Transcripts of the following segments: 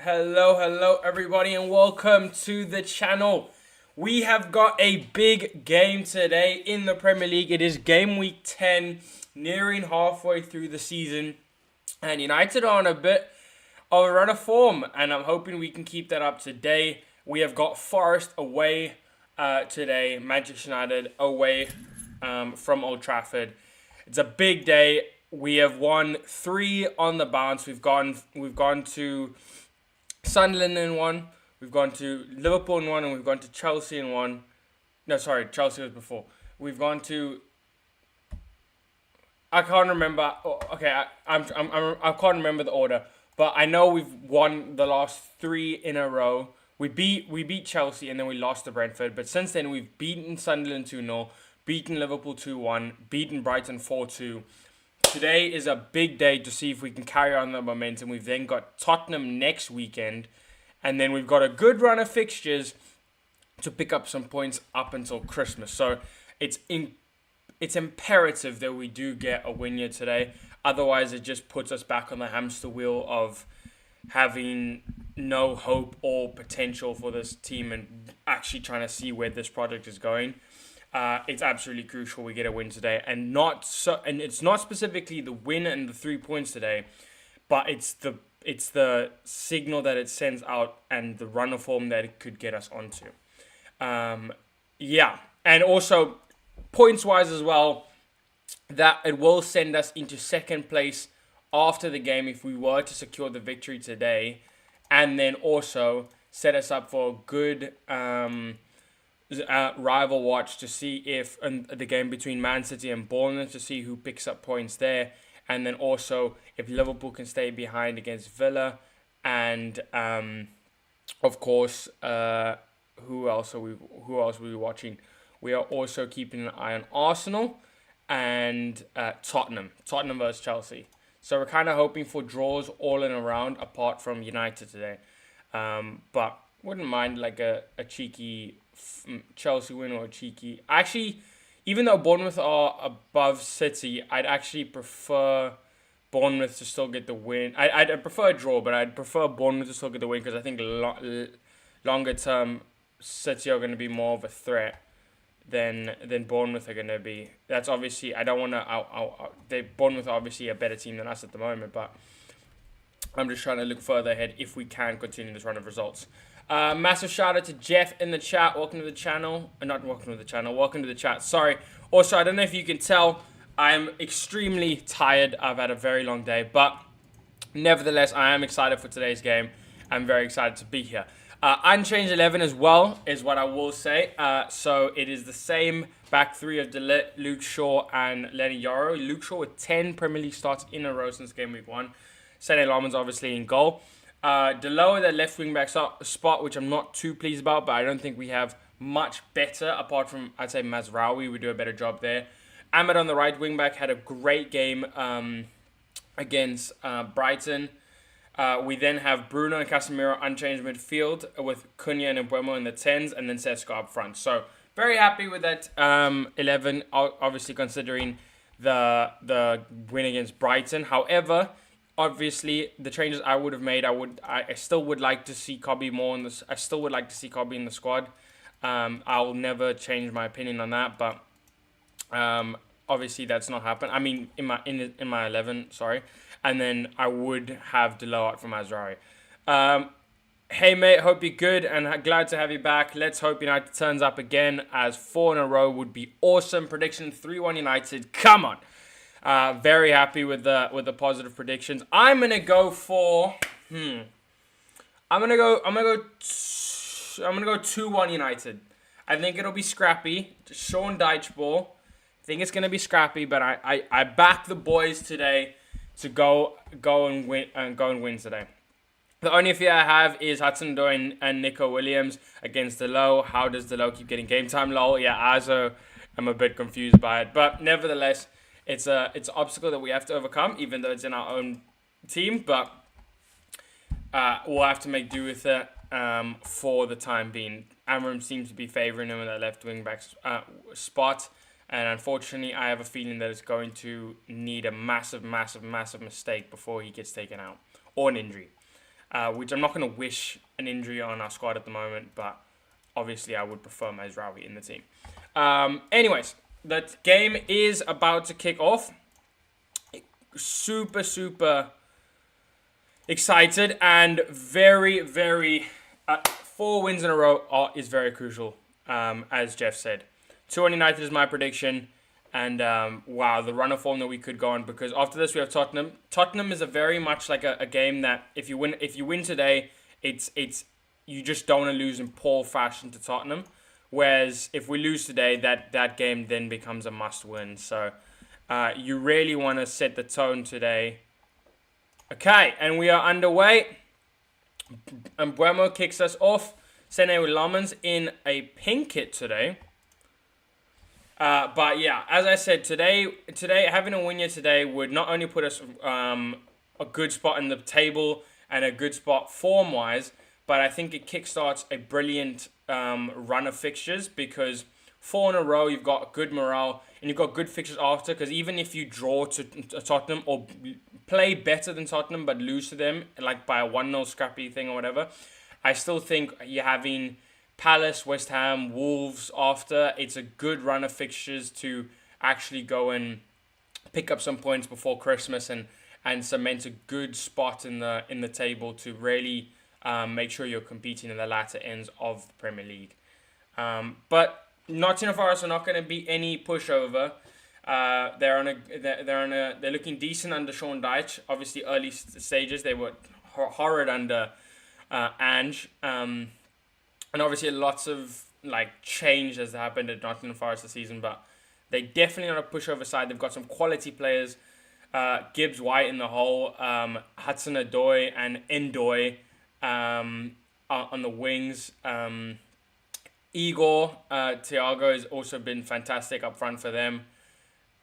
Hello everybody and welcome to the channel. We have got a big game today in the Premier League. It is game week 10, nearing halfway through the season. And United are on a bit of a run of form, and I'm hoping we can keep that up today. We have got Forest away today, Manchester United away from Old Trafford. It's a big day. We have won 3 on the bounce. We've gone to Sunderland in 1. We've gone to Liverpool in 1, and we've gone to Chelsea in 1. No, sorry, Chelsea was before. We've gone to. I can't remember. Okay, I can't remember the order, but I know we've won the last 3 in a row. We beat Chelsea and then we lost to Brentford. But since then we've beaten Sunderland 2-0, beaten Liverpool 2-1, beaten Brighton 4-2. Today is a big day to see if we can carry on the momentum. We've then got Tottenham next weekend, and then we've got a good run of fixtures to pick up some points up until Christmas. So it's imperative that we do get a win here today. Otherwise, it just puts us back on the hamster wheel of having no hope or potential for this team and actually trying to see where this project is going. It's absolutely crucial we get a win today, and it's not specifically the win and the 3 points today, but it's the signal that it sends out and the run of form that it could get us onto. And also points wise as well, that it will send us into second place after the game if we were to secure the victory today, and then also set us up for a good rival watch to see if the game between Man City and Bournemouth, to see who picks up points there, and then also if Liverpool can stay behind against Villa, and of course who else are we watching? We are also keeping an eye on Arsenal and Tottenham versus Chelsea. So we're kind of hoping for draws all in around, apart from United today. But wouldn't mind like a cheeky Chelsea win or a cheeky. Actually, even though Bournemouth are above City, I'd actually prefer Bournemouth to still get the win. I'd prefer a draw, but I'd prefer Bournemouth to still get the win because I think longer term City are going to be more of a threat than Bournemouth are going to be. That's obviously, I don't want to Bournemouth are obviously a better team than us at the moment, but I'm just trying to look further ahead if we can continue this run of results. Massive shout out to Jeff in the chat. Welcome to the channel. Not welcome to the channel. Welcome to the chat. Sorry. Also, I don't know if you can tell, I'm extremely tired. I've had a very long day, but nevertheless, I am excited for today's game. I'm very excited to be here. Unchanged 11 as well is what I will say. So it is the same back 3 of De Ligt, Luke Shaw, and Lenny Yoro. Luke Shaw with 10 Premier League starts in a row since game week 1. Sene Laman's obviously in goal. Deloa, that left wing back spot, which I'm not too pleased about, but I don't think we have much better apart from, I'd say, Mazraoui. We do a better job there. Ahmed on the right wing back had a great game against Brighton. We then have Bruno and Casemiro unchanged midfield with Cunha and Mbeumo in the 10s, and then Sesko up front. So very happy with that 11, obviously considering the win against Brighton. However, obviously the changes I would have made, I still would like to see Kobe more in this. I still would like to see Kobe in the squad. I'll never change my opinion on that, but obviously that's not happened. I mean, in my 11, sorry. And then I would have Deloa out for Mazraoui. Hey mate, hope you're good and glad to have you back. Let's hope United turns up again, as 4 in a row would be awesome. Prediction 3-1 United. Come on. Very happy with the positive predictions. I'm gonna go for I'm gonna go 2-1 United. I think it'll be scrappy. Sean Dyche ball. I think it's gonna be scrappy, but I back the boys today to go and win today. The only fear I have is Hudson-Odoi and Nico Williams against Deloa. How does Deloa keep getting game time? Lol. Yeah, also I'm a bit confused by it, but nevertheless, it's an obstacle that we have to overcome, even though it's in our own team. But we'll have to make do with it for the time being. Amram seems to be favouring him in that left wing back spot. And unfortunately, I have a feeling that it's going to need a massive mistake before he gets taken out. Or an injury. which I'm not going to wish an injury on our squad at the moment, but obviously I would prefer Mazraoui in the team. Anyways, that game is about to kick off. Super, super excited and very, very... 4 wins in a row is very crucial, as Jeff said. 2-1 United is my prediction. And wow, the run of form that we could go on, because after this we have Tottenham. Tottenham is a very much like a game that if you win today, it's you just don't want to lose in poor fashion to Tottenham. Whereas if we lose today, that game then becomes a must win. So you really want to set the tone today. Okay, and we are underway. And Buemo kicks us off. Sene Lamans in a pink kit today. But yeah, as I said, today having a win here today would not only put us a good spot in the table and a good spot form-wise, but I think it kickstarts a brilliant run of fixtures, because 4 in a row, you've got good morale and you've got good fixtures after, because even if you draw to Tottenham or play better than Tottenham but lose to them, like by a 1-0 scrappy thing or whatever, I still think you're having Palace, West Ham, Wolves after. It's a good run of fixtures to actually go and pick up some points before Christmas and cement a good spot in the table to really make sure you're competing in the latter ends of the Premier League. But Nottingham Forest are not going to be any pushover. They're looking decent under Sean Dyche. Obviously, early stages they were horrid under Ange. And obviously lots of change has happened at Nottingham Forest this season, but they definitely not a pushover side. They've got some quality players. Gibbs White in the hole, Hudson-Odoi and Ndoye on the wings. Igor, Thiago has also been fantastic up front for them.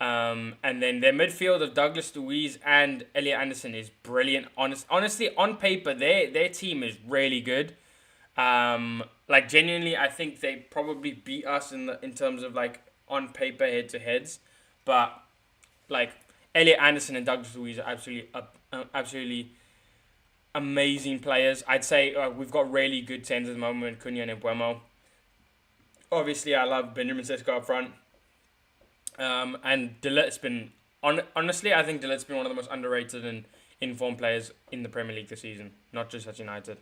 And then their midfield of Douglas Luiz and Elliot Anderson is brilliant. Honestly, on paper, their team is really good. Genuinely, I think they probably beat us in terms of on paper head to heads, but Elliot Anderson and Douglas Luiz are absolutely amazing players. I'd say we've got really good tens at the moment, Cunha and Buemo. Obviously, I love Benjamin Sesko up front, and De Ligt's been honestly, I think De Ligt's been one of the most underrated and informed players in the Premier League this season, not just at United.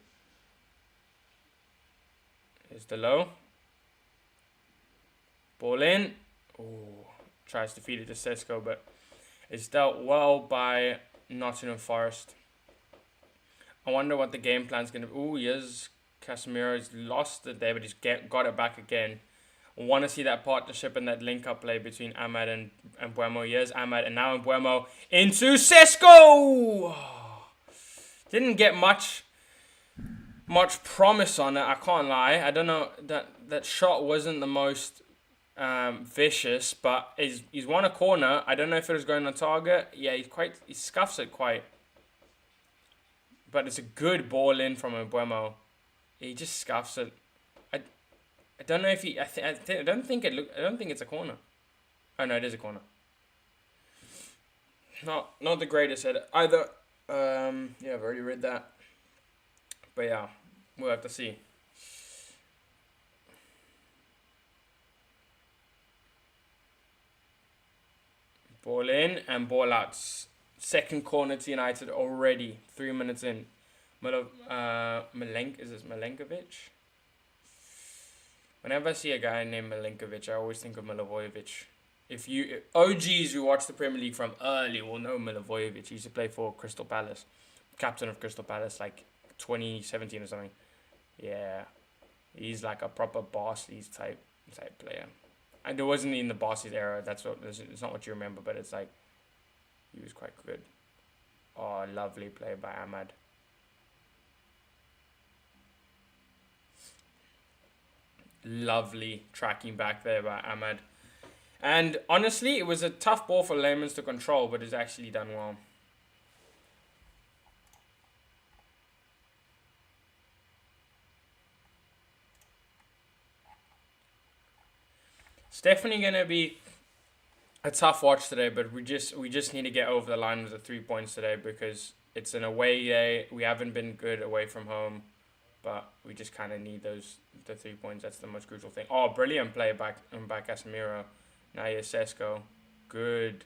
Is the low. Ball in. Oh, tries to feed it to Sesko, but it's dealt well by Nottingham Forest. I wonder what the game plan's going to be. Oh, yes. Casemiro's lost it there, but he's got it back again. I want to see that partnership and that link-up play between Ahmad and Buemo. Here's Ahmad, and now Buemo into Sesko! Oh, didn't get much promise on it, I can't lie. I don't know, that shot wasn't the most vicious, but he's won a corner. I don't know if it was going on target. Yeah, he scuffs it quite. But it's a good ball in from Buemo. He just scuffs it. I don't know if he. I don't think it's a corner. Oh no, it is a corner. Not the greatest at it either. Yeah, I've already read that. But yeah, we'll have to see. Ball in and ball out. Second corner to United already. 3 minutes in. Is this Milenkovic? Whenever I see a guy named Milenkovic, I always think of Milivojevic. If OGs who watch the Premier League from early will know Milivojevic. He used to play for Crystal Palace. Captain of Crystal Palace, 2017 or something. Yeah. He's like a proper Barclays type player. And it wasn't in the Barclays era. It's not what you remember, but it's he was quite good. Oh, lovely play by Ahmad. Lovely tracking back there by Ahmad. And honestly, it was a tough ball for Lemons to control, but it's actually done well. It's definitely going to be a tough watch today, but we just need to get over the line with the 3 points today because it's an away day. We haven't been good away from home, but we just kind of need the 3 points. That's the most crucial thing. Oh, brilliant play back Casemiro. Now here's Sesko. Good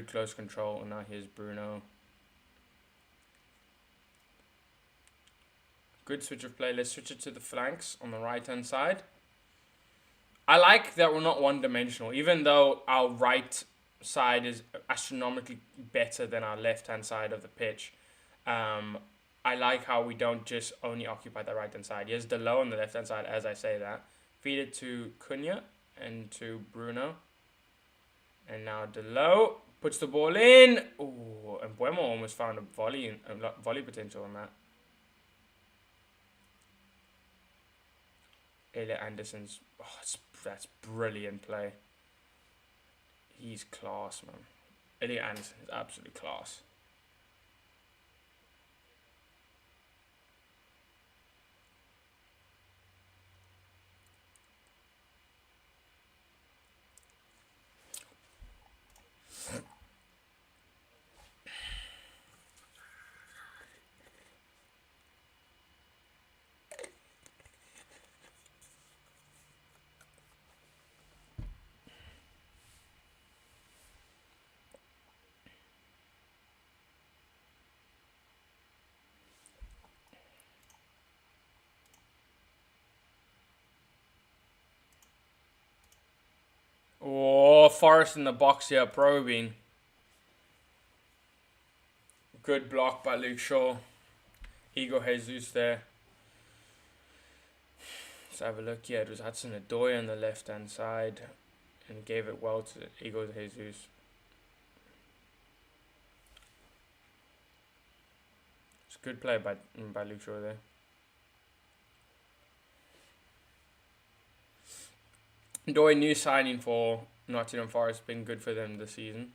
close control. And now here's Bruno. Good switch of play. Let's switch it to the flanks on the right-hand side. I like that we're not one-dimensional, even though our right side is astronomically better than our left-hand side of the pitch. I like how we don't just only occupy the right-hand side. Here's Delo on the left-hand side, as I say that. Feed it to Cunha and to Bruno. And now Delo puts the ball in. Ooh, and Buemo almost found a volley potential on that. Elliot Anderson's... Oh, that's brilliant play. He's class, man. Elliot Anderson is absolutely class. Oh, Forrest in the box here, probing. Good block by Luke Shaw. Hugo Jesus there. Let's have a look. Yeah, it was Hudson-Odoi on the left-hand side. And gave it well to Hugo Jesus. It's a good play by Luke Shaw there. Odoi, new signing for Nottingham Forest, been good for them this season.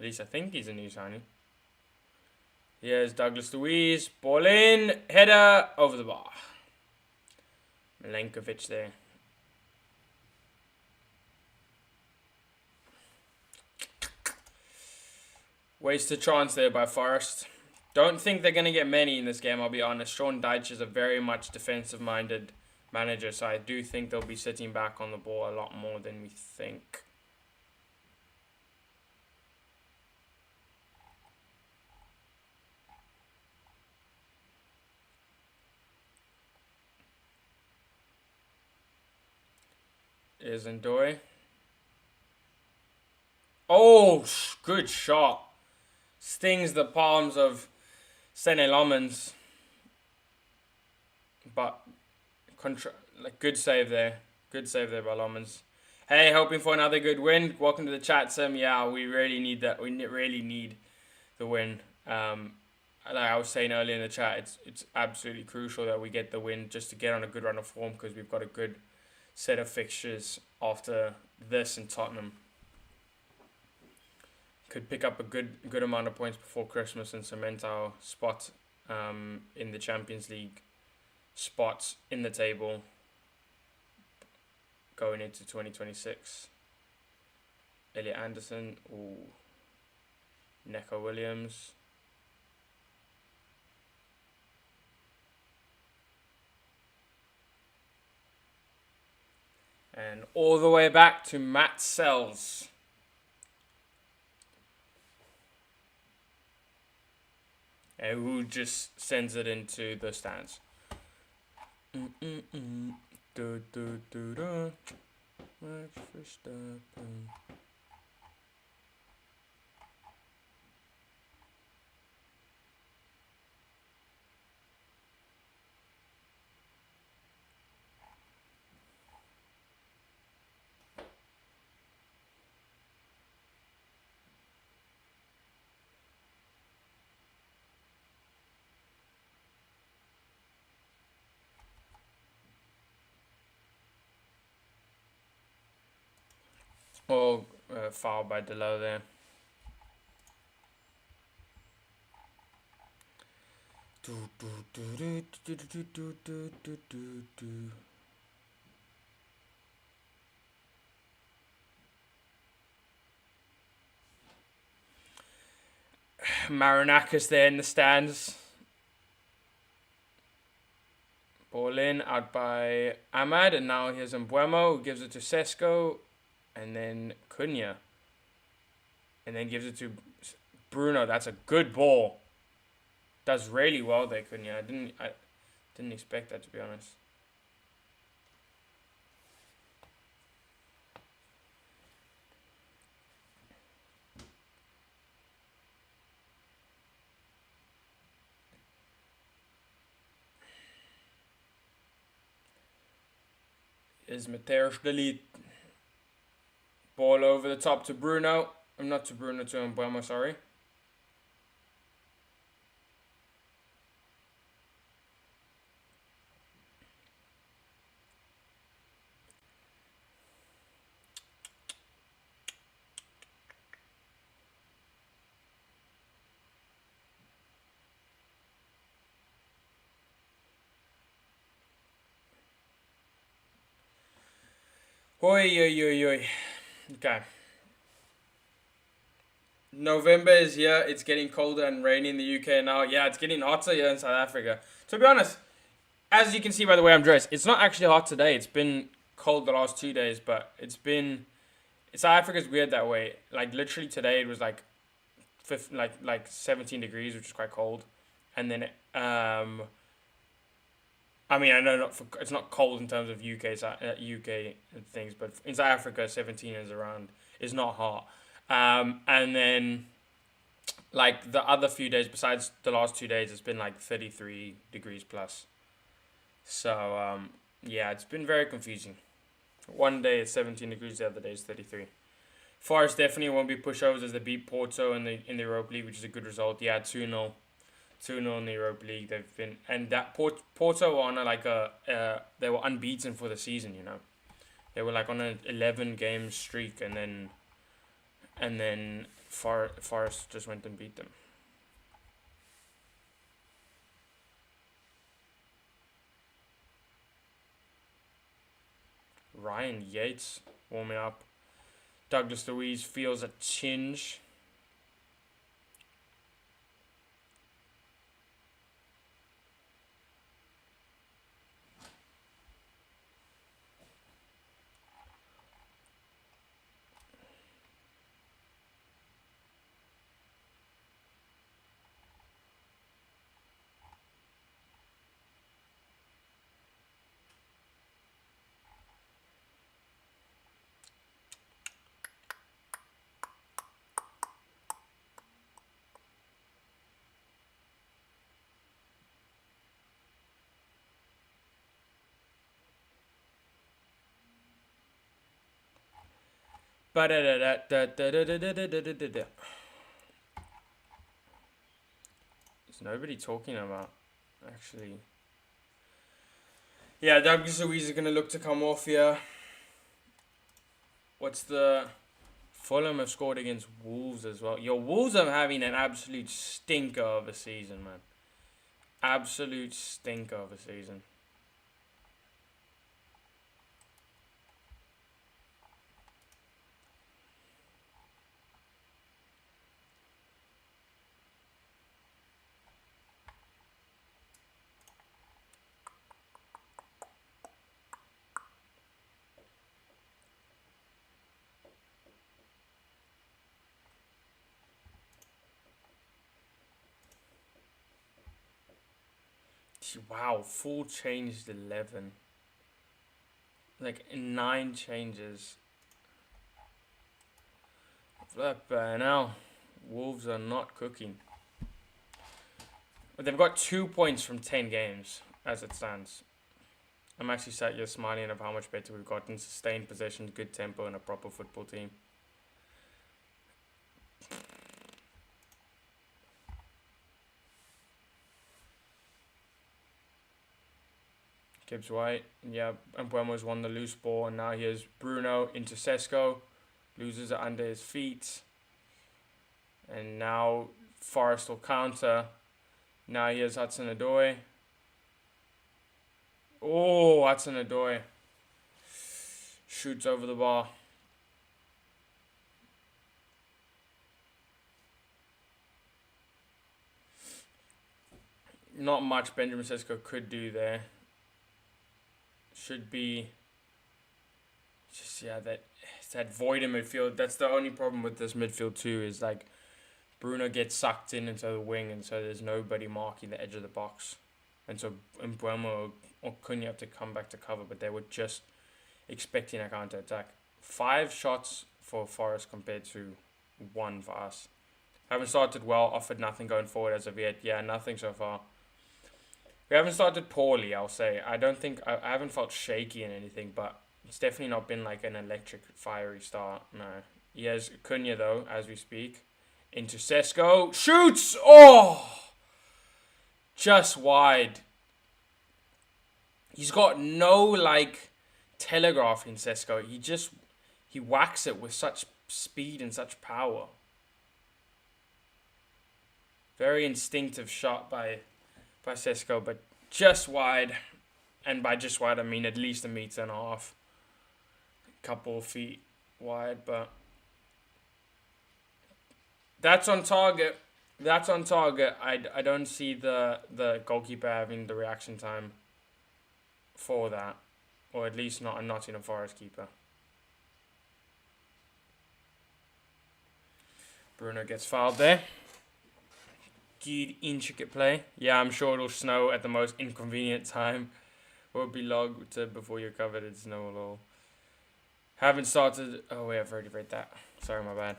At least I think he's a new signing. Here's Douglas Luiz, ball in, header, over the bar. Milenkovic there. Wasted chance there by Forest. Don't think they're going to get many in this game, I'll be honest. Sean Dyche is a very much defensive-minded manager, so I do think they'll be sitting back on the ball a lot more than we think. Is Odoi. Oh, good shot. Stings the palms of Sene Lomans. But good save there. Good save there by Lomans. Hey, hoping for another good win. Welcome to the chat, Sim. Yeah, we really need that. We really need the win. Like I was saying earlier in the chat, it's absolutely crucial that we get the win just to get on a good run of form because we've got a good set of fixtures after this in Tottenham. Could pick up a good amount of points before Christmas and cement our spot in the Champions League spot in the table going into 2026. Elliot Anderson, Neco Williams. And all the way back to Matt Sells. And who just sends it into the stands. Oh, foul by Delo there. Marinakis there in the stands. Ball in, out by Ahmad, and now here's Mbuemo, who gives it to Sesko, and then Cunha. And then gives it to Bruno. That's a good ball. Does really well there, Cunha. I didn't expect that, to be honest. Is Mateus delete. Ball over the top to Bruno. Not to Bruno, to Mbuemo, sorry. Oi. Okay. November is here. It's getting colder and rainy in the UK now. Yeah, it's getting hotter here in South Africa. To be honest, as you can see by the way I'm dressed, it's not actually hot today. It's been cold the last 2 days, but South Africa's weird that way. Like literally today it was like 17 degrees, which is quite cold. And then I mean, I know it's not cold in terms of UK things, but in South Africa 17 is not hot. And then like the other few days besides the last 2 days, it's been like 33 degrees plus. So yeah, it's been very confusing. One day it's 17 degrees, the other day it's 33. Forest definitely won't be pushovers as they beat Porto in the Europa League, which is a good result. Yeah, 2-0. 2-0 in the Europa League. They've been, and that Porto were on they were unbeaten for the season, you know. They were like on an 11 game streak, and then Forest just went and beat them. Ryan Yates warming up. Douglas Luiz feels a tinge. There's nobody talking about, actually. Yeah, Douglas Luiz is going to look to come off here. What's the... Fulham have scored against Wolves as well. Your Wolves are having an absolute stinker of a season, man. Absolute stinker of a season. Wow, full changed 11. Like 9 changes. Flippin' hell. Wolves are not cooking. But they've got 2 points from 10 games as it stands. I'm actually sat here smiling of how much better we've gotten. Sustained possession, good tempo, and a proper football team. Gibbs White, yeah, Mbuemo's won the loose ball, and now here's Bruno into Sesko, loses it under his feet, and now Forest will counter. Now here's Hudson-Odoi. Oh, Hudson-Odoi shoots over the bar. Not much Benjamin Sesko could do there. Should be just that void in midfield. That's the only problem with this midfield too. Is like Bruno gets sucked in into the wing, and so there's nobody marking the edge of the box, and so Mbeumo or Cunha have to come back to cover. But they were just expecting a counter attack. 5 shots for Forest compared to 1 for us. Haven't started well. Offered nothing going forward as of yet. Yeah, nothing so far. We haven't started poorly, I'll say. I haven't felt shaky in anything, but it's definitely not been like an electric, fiery start. No. He has Cunha, though, as we speak. Into Sesko. Shoots! Oh! Just wide. He's got no, like, telegraph in Sesko. He whacks it with such speed and such power. Very instinctive shot by Sesko, but just wide. And by just wide, I mean at least 1.5 meters. A couple of feet wide, but that's on target. That's on target. I don't see the goalkeeper having the reaction time for that. Or at least not a Nottingham Forest keeper. Bruno gets fouled there. Good intricate play. Yeah, I'm sure it'll snow at the most inconvenient time. Or be logged before you're covered in snow at all. Haven't started. Oh wait, I've already read that. Sorry, my bad.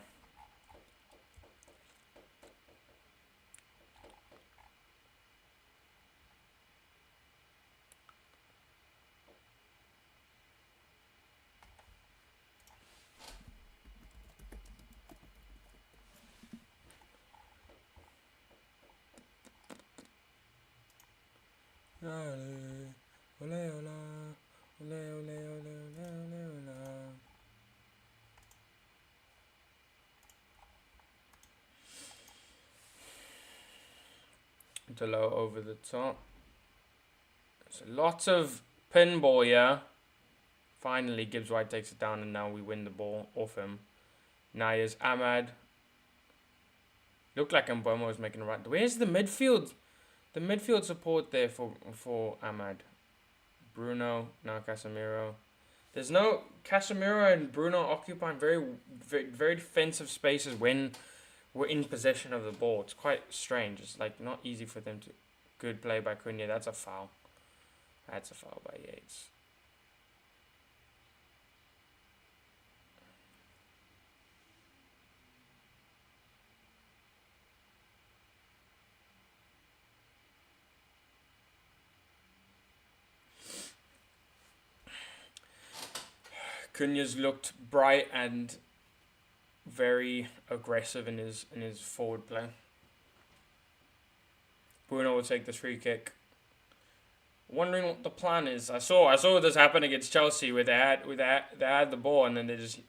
Low over the top. So lots of pinball here. Finally, Gibbs White takes it down, and now we win the ball off him. Now here's Ahmad. Looked like Mbeumo was making a run. Where's the midfield? The midfield support there for Ahmad. Bruno, now Casemiro. There's no Casemiro and Bruno occupying very defensive spaces when we're in possession of the ball. It's quite strange. It's like not easy for them to. Good play by Cunha. That's a foul. That's a foul by Yates. Cunha's looked bright and very aggressive in his forward play. Bruno will take this free kick. Wondering what the plan is. I saw this happen against Chelsea where they had the ball and then they just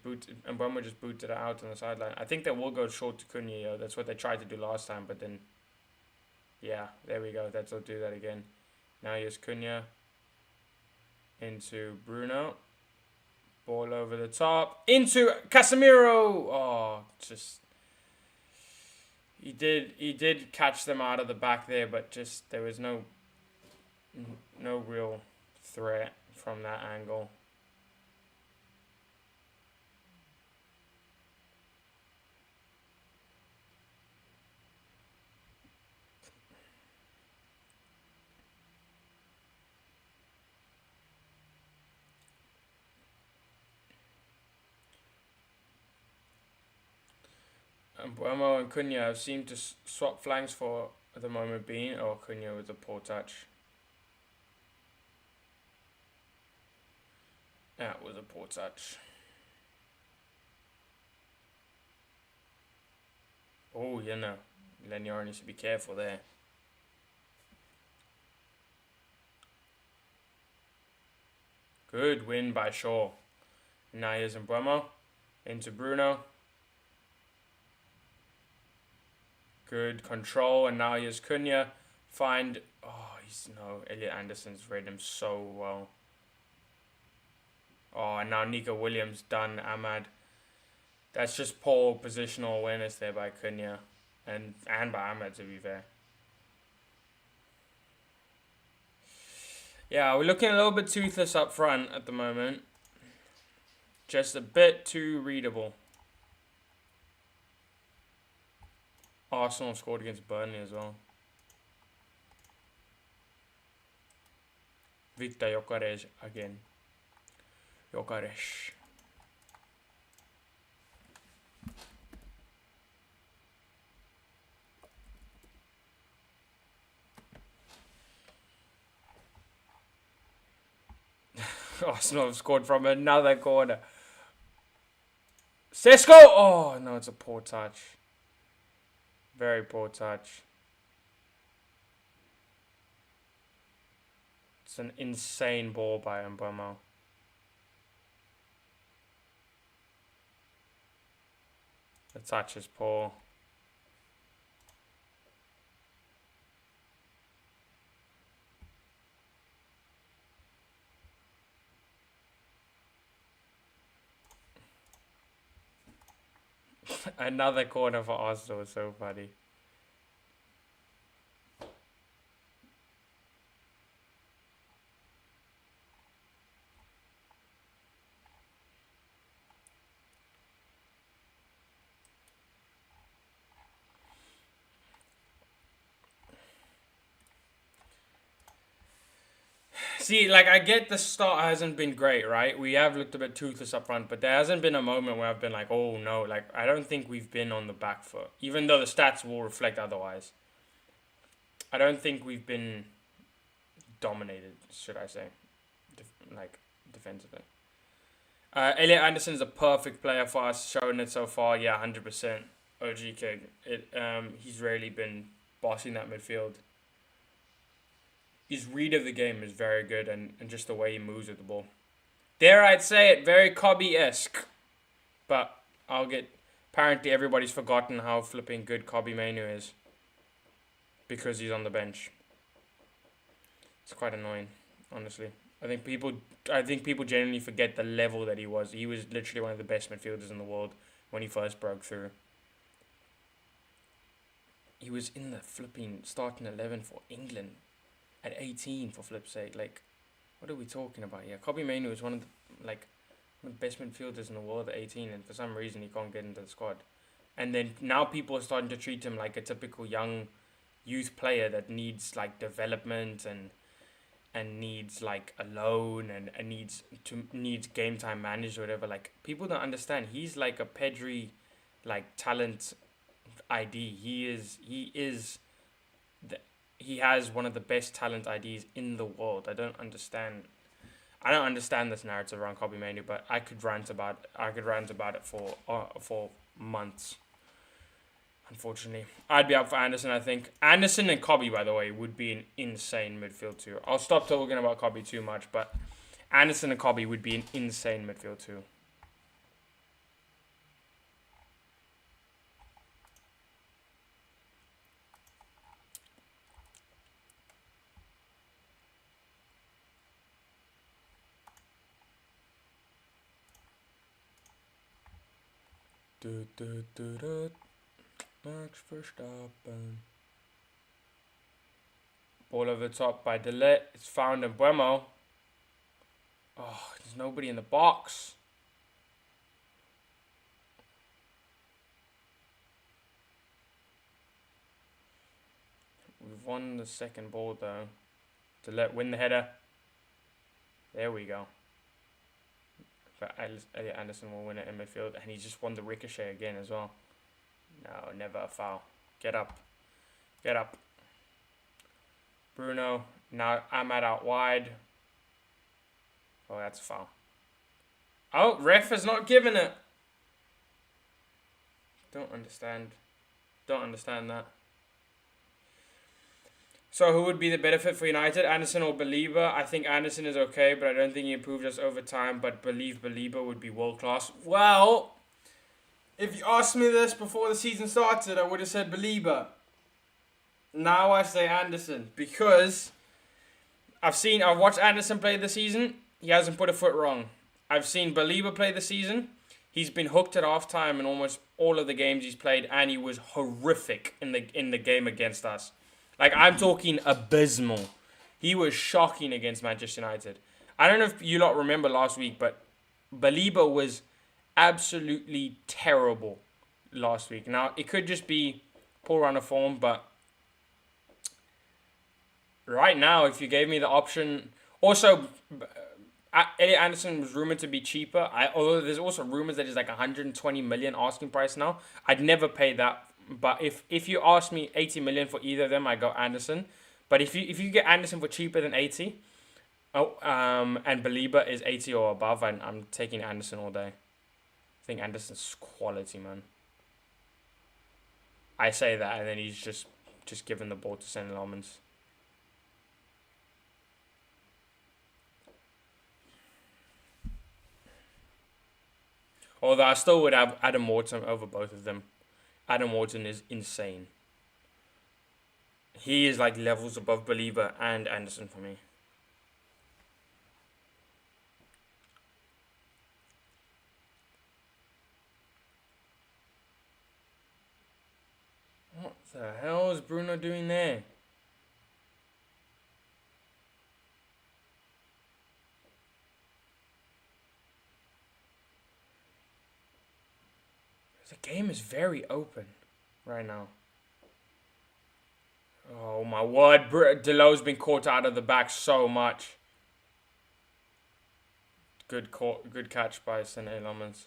booted, and Mbeumo just booted it out on the sideline. I think they will go short to Cunha. Yo. That's what they tried to do last time, but then yeah, there we go. They'll do that again. Now here's Cunha into Bruno. Ball over the top. Into Casemiro. Oh, just... He did catch them out of the back there, but just there was no real threat from that angle. Mbeumo and Cunha have seemed to swap flanks for the moment being. Oh, Cunha with a poor touch. That was a poor touch. Oh, you know. Lenior needs to be careful there. Good win by Shaw. Now here's Mbeumo. Into Bruno. Good control, and now here's Cunha. Elliot Anderson's read him so well. Oh, and now Nico Williams done Ahmad. That's just poor positional awareness there by Cunha. And by Ahmad, to be fair. Good win by Shaw. Now here's Mbeumo. Into Bruno. Good control, and now here's Cunha. Fined. Oh, and now Nico Williams done Ahmad. That's just poor positional awareness there by Cunha. And by Ahmad, to be fair. Good win by Shaw. Yeah, we're looking a little bit toothless up front at the moment. Just a bit too readable. Arsenal scored against Burnley as well. Victor Gyökeres again. Gyökeres. Arsenal have scored from another corner. Sesko! Oh, no, it's a poor touch. Very poor touch. It's an insane ball by Mbeumo. The touch is poor. Another corner for Arsenal is so funny. See, like, I get the start hasn't been great, right? We have looked a bit toothless up front, but there hasn't been a moment where I've been like, oh no, like, I don't think we've been on the back foot, even though the stats will reflect otherwise. I don't think we've been dominated, should I say, defensively. Elliot Anderson is a perfect player for us, showing it so far. Yeah, 100%. OG kid. He's really been bossing that midfield. His read of the game is very good, and just the way he moves with the ball. Dare I'd say it, very Kobe-esque. But apparently everybody's forgotten how flipping good Kobe Mainu is. Because he's on the bench. It's quite annoying, honestly. I think people genuinely forget the level that he was. He was literally one of the best midfielders in the world when he first broke through. He was in the flipping starting 11 for England at 18, for flip's sake. Like, what are we talking about here? Kobe Mainu is one of the best midfielders in the world at 18, and for some reason he can't get into the squad. And then now people are starting to treat him like a typical young youth player that needs like development and needs like a loan and needs game time managed or whatever. Like, people don't understand. He's like a Pedri like talent ID. He has one of the best talent IDs in the world. I don't understand this narrative around Kobe Mainu, but I could rant about it for months. Unfortunately, I'd be up for Anderson. I think Anderson and Kobe, by the way, would be an insane midfield too. I'll stop talking about Kobe too much, but Anderson and Kobe would be an insane midfield too. Max Verstappen. Ball over the top by Delete. It's found in Mbeumo. Oh, there's nobody in the box. We've won the second ball though. Delete win the header. There we go. But Elliot Anderson will win it in midfield, and he just won the ricochet again as well. No, never a foul. Get up. Get up. Bruno. Now Ahmad out wide. Oh, that's a foul. Oh, ref has not given it. Don't understand that. So who would be the better fit for United? Anderson or Belieber? I think Anderson is okay, but I don't think he improved us over time. But Belieber would be world class. Well, if you asked me this before the season started, I would have said Belieber. Now I say Anderson because I've watched Anderson play this season. He hasn't put a foot wrong. I've seen Belieber play this season. He's been hooked at halftime in almost all of the games he's played, and he was horrific in the game against us. Like, I'm talking abysmal. He was shocking against Manchester United. I don't know if you lot remember last week, but Baliba was absolutely terrible last week. Now, it could just be poor run of form, but right now, if you gave me the option... Also, Elliot Anderson was rumored to be cheaper. Although there's also rumors that he's like 120 million asking price now. I'd never pay that. But if you ask me 80 million for either of them, I go Anderson. But if you get Anderson for cheaper than 80, and Baliba is 80 or above, I'm taking Anderson all day. I think Anderson's quality, man. I say that, and then he's just giving the ball to St. Lomans. Although I still would have Adam Wharton over both of them. Adam Wharton is insane. He is like levels above Baliba and Anderson for me. What the hell is Bruno doing there? The game is very open right now. Oh my word, Delo's been caught out of the back so much. Good catch by St. Lomans.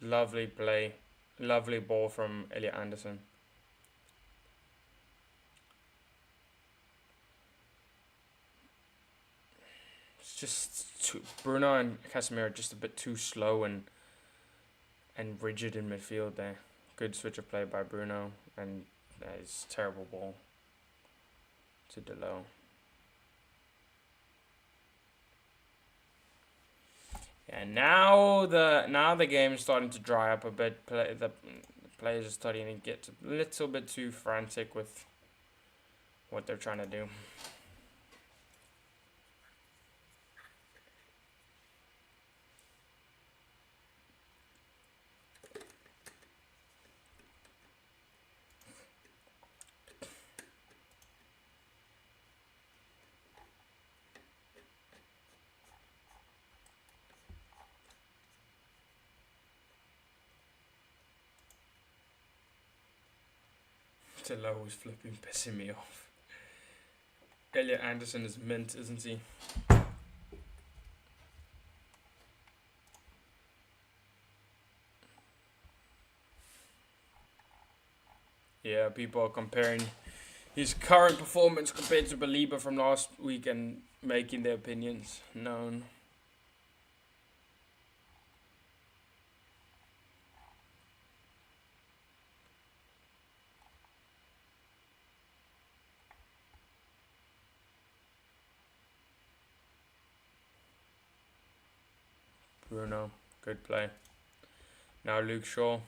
Lovely play. Lovely ball from Elliot Anderson. It's just Bruno and Casemiro are just a bit too slow and rigid in midfield there. Good switch of play by Bruno, and it's terrible ball to Delo. And now the game's starting to dry up a bit. The players are starting to get a little bit too frantic with what they're trying to do. Delo is flipping pissing me off. Elliot Anderson is mint, isn't he? Yeah, people are comparing his current performance compared to Baliba from last week and making their opinions known. Bruno, good play. Now Luke Shaw.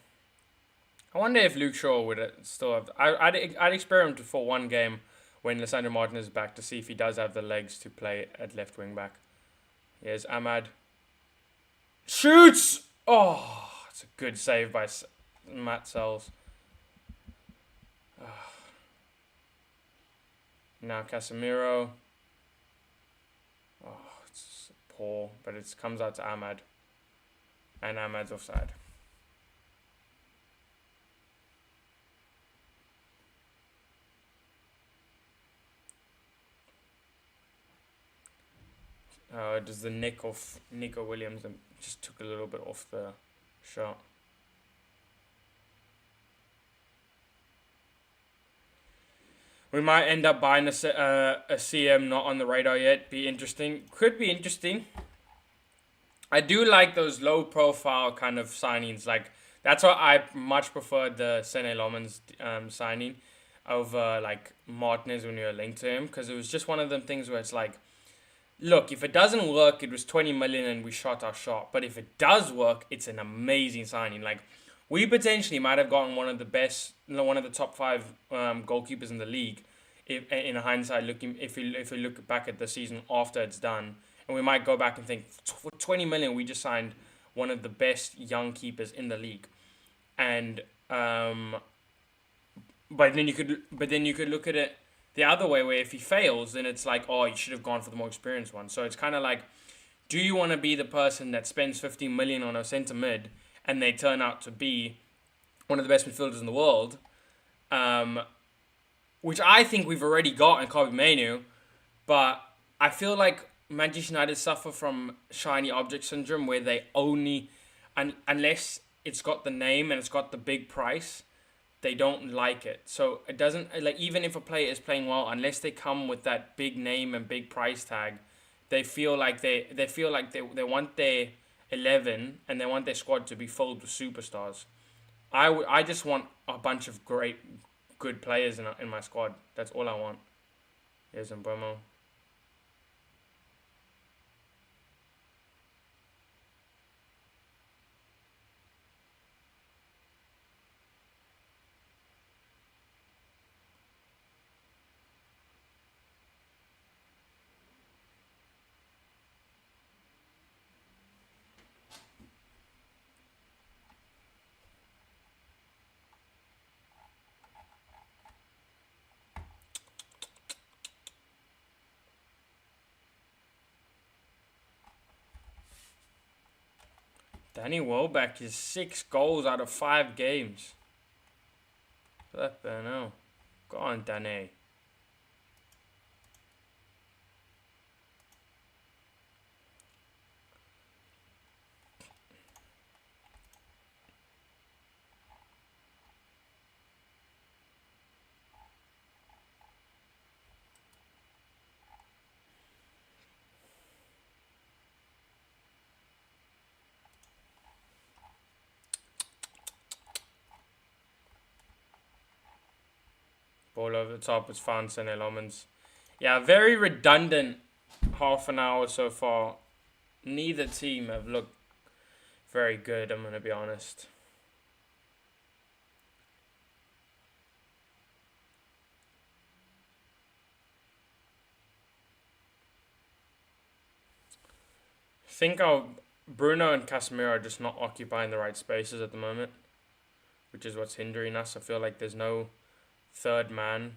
I wonder if Luke Shaw would still have... I'd experiment for one game when Lissandro Martinez is back to see if he does have the legs to play at left wing back. Here's Ahmad. Shoots! Oh, it's a good save by Matt Sells. Oh. Now Casemiro. Oh, it's poor, but it comes out to Ahmad. And Ahmad's offside. Does the nick of Nico Williams and just took a little bit off the shot. We might end up buying a CM not on the radar yet. Be interesting. Could be interesting. I do like those low profile kind of signings. Like that's why I much prefer the Sene Lomans signing over like Martinez when we were linked to him, because it was just one of them things where it's like, look, if it doesn't work, it was 20 million and we shot our shot. But if it does work, it's an amazing signing. Like we potentially might have gotten one of the best, one of the top 5 goalkeepers in the league. If in hindsight, if we look back at the season after it's done. And we might go back and think, for 20 million, we just signed one of the best young keepers in the league. and but then you could look at it the other way, where if he fails, then it's like, oh, you should have gone for the more experienced one. So it's kind of like, do you want to be the person that spends 15 million on a centre mid and they turn out to be one of the best midfielders in the world, which I think we've already got in Kobe Manu, but I feel like Manchester United suffer from shiny object syndrome, where they only, unless it's got the name and it's got the big price, they don't like it. So it doesn't, like, even if a player is playing well, unless they come with that big name and big price tag, they feel like they want their 11 and they want their squad to be filled with superstars. I just want a bunch of good players in my squad. That's all I want. Here's Mbomo. Danny Welbeck is 6 goals out of 5 games. Flippin' hell. Go on, Danny. Ball over the top was found Sané Lomans. Yeah, very redundant half an hour so far. Neither team have looked very good, I'm going to be honest. I think Bruno and Casemiro are just not occupying the right spaces at the moment, which is what's hindering us. I feel like there's no third man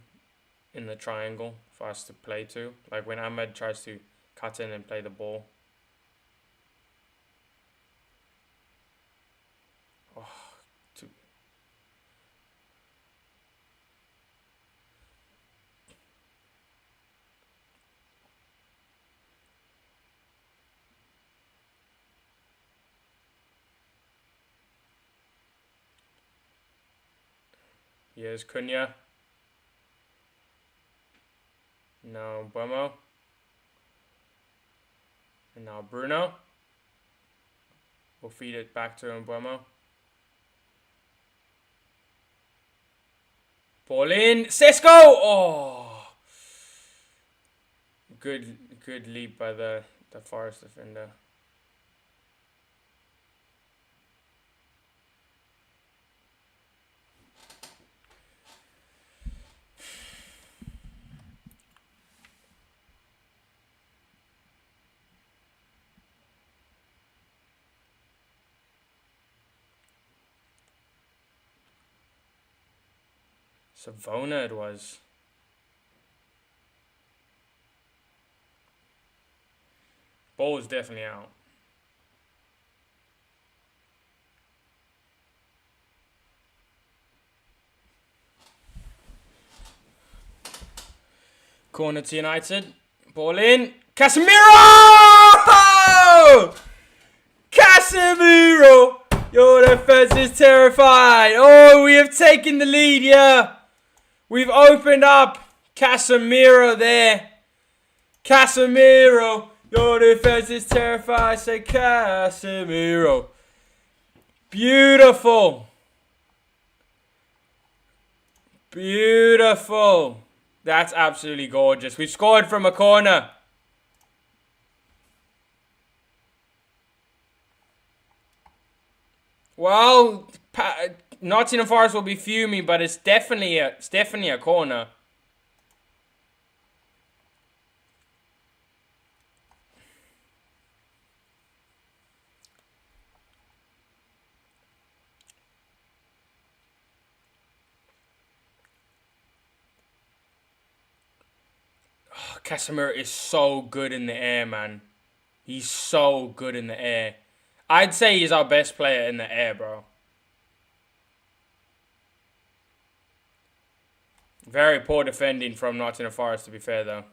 in the triangle for us to play to. Like when Ahmed tries to cut in and play the ball. Oh, here's Cunha. Now Buemo. And now Bruno. We'll feed it back to Buemo. Ball in. Sesko! Oh! Good leap by the Forest defender. Savona it was. Ball was definitely out. Corner to United. Ball in. Casemiro! Casemiro! Your defense is terrified. Oh, we have taken the lead here. We've opened up. Casemiro there. Casemiro. Your defense is terrified. Say Casemiro. Beautiful. Beautiful. That's absolutely gorgeous. We've scored from a corner. Well, Nottingham Forest will be fuming, but it's definitely a corner. Casemiro is so good in the air, man. He's so good in the air. I'd say he's our best player in the air, bro. Very poor defending from Nottingham Forest, to be fair, though.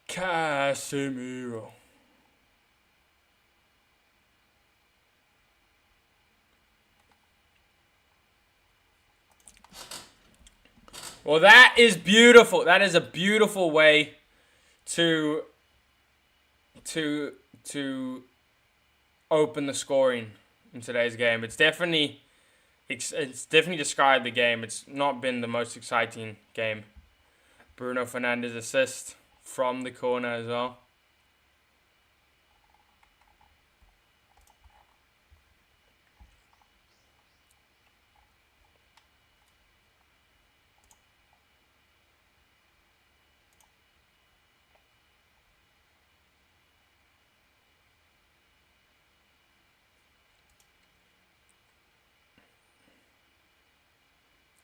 Casemiro. Well, that is beautiful. That is a beautiful way to open the scoring in today's game. It's definitely described the game. It's not been the most exciting game. Bruno Fernandes assist from the corner as well.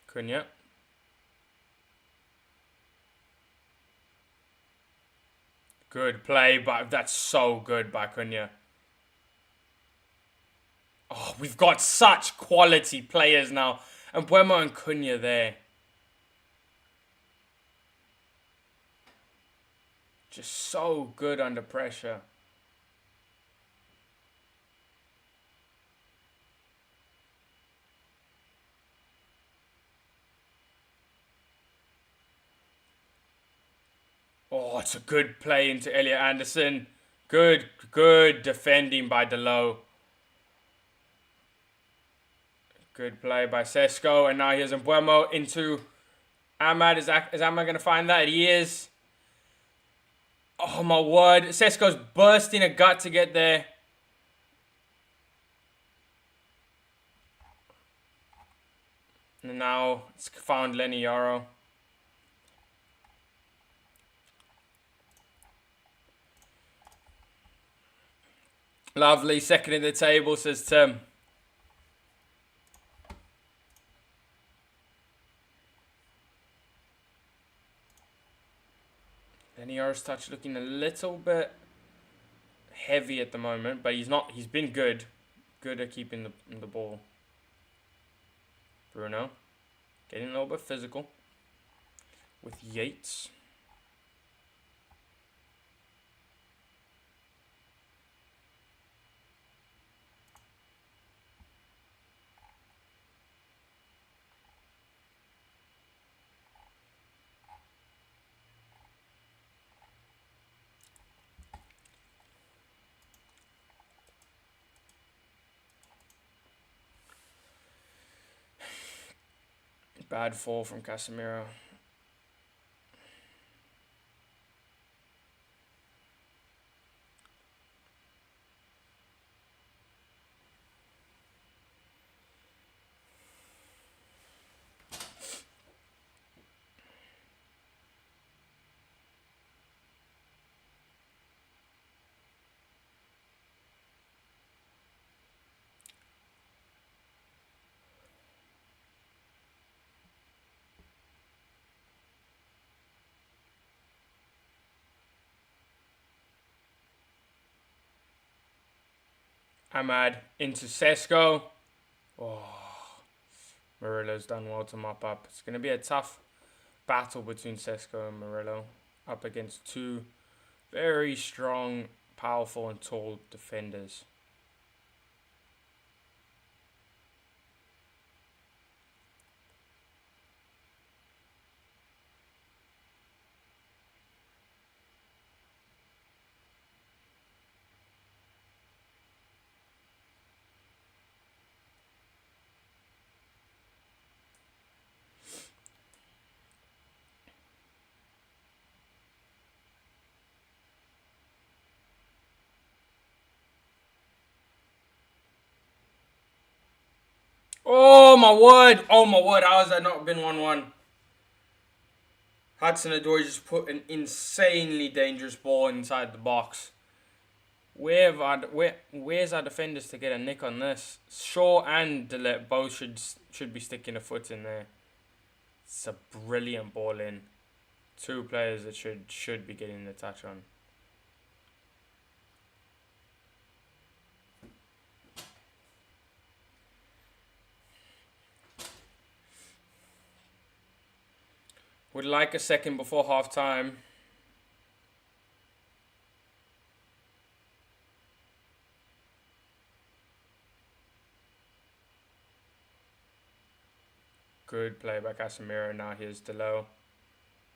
Cunha. Good play, but that's so good by Cunha. Oh, we've got such quality players now. And Mbeumo and Cunha there. Just so good under pressure. Oh, it's a good play into Elliot Anderson. Good defending by Delo. Good play by Sesko. And now here's Mbeumo into Ahmad. Is Ahmad going to find that? He is. Oh, my word. Sesko's bursting a gut to get there. And now it's found Lenny Yaro. Lovely. Second in the table, says Tim. Lenny Yaro's touch looking a little bit heavy at the moment, but he's not. He's been good. Good at keeping the ball. Bruno. Getting a little bit physical. With Yates. Bad fall from Casemiro. Ahmad into Sesko. Oh, Murillo's done well to mop up. It's going to be a tough battle between Sesko and Murillo. Up against two very strong, powerful and tall defenders. Oh my word! Oh my word! How has that not been 1-1? Hudson-Odoi just put an insanely dangerous ball inside the box. Where's our defenders to get a nick on this? Shaw and Delet both should be sticking a foot in there. It's a brilliant ball in. Two players that should be getting the touch on. Would like a second before half time. Good play by Casemiro. Now here's Delo.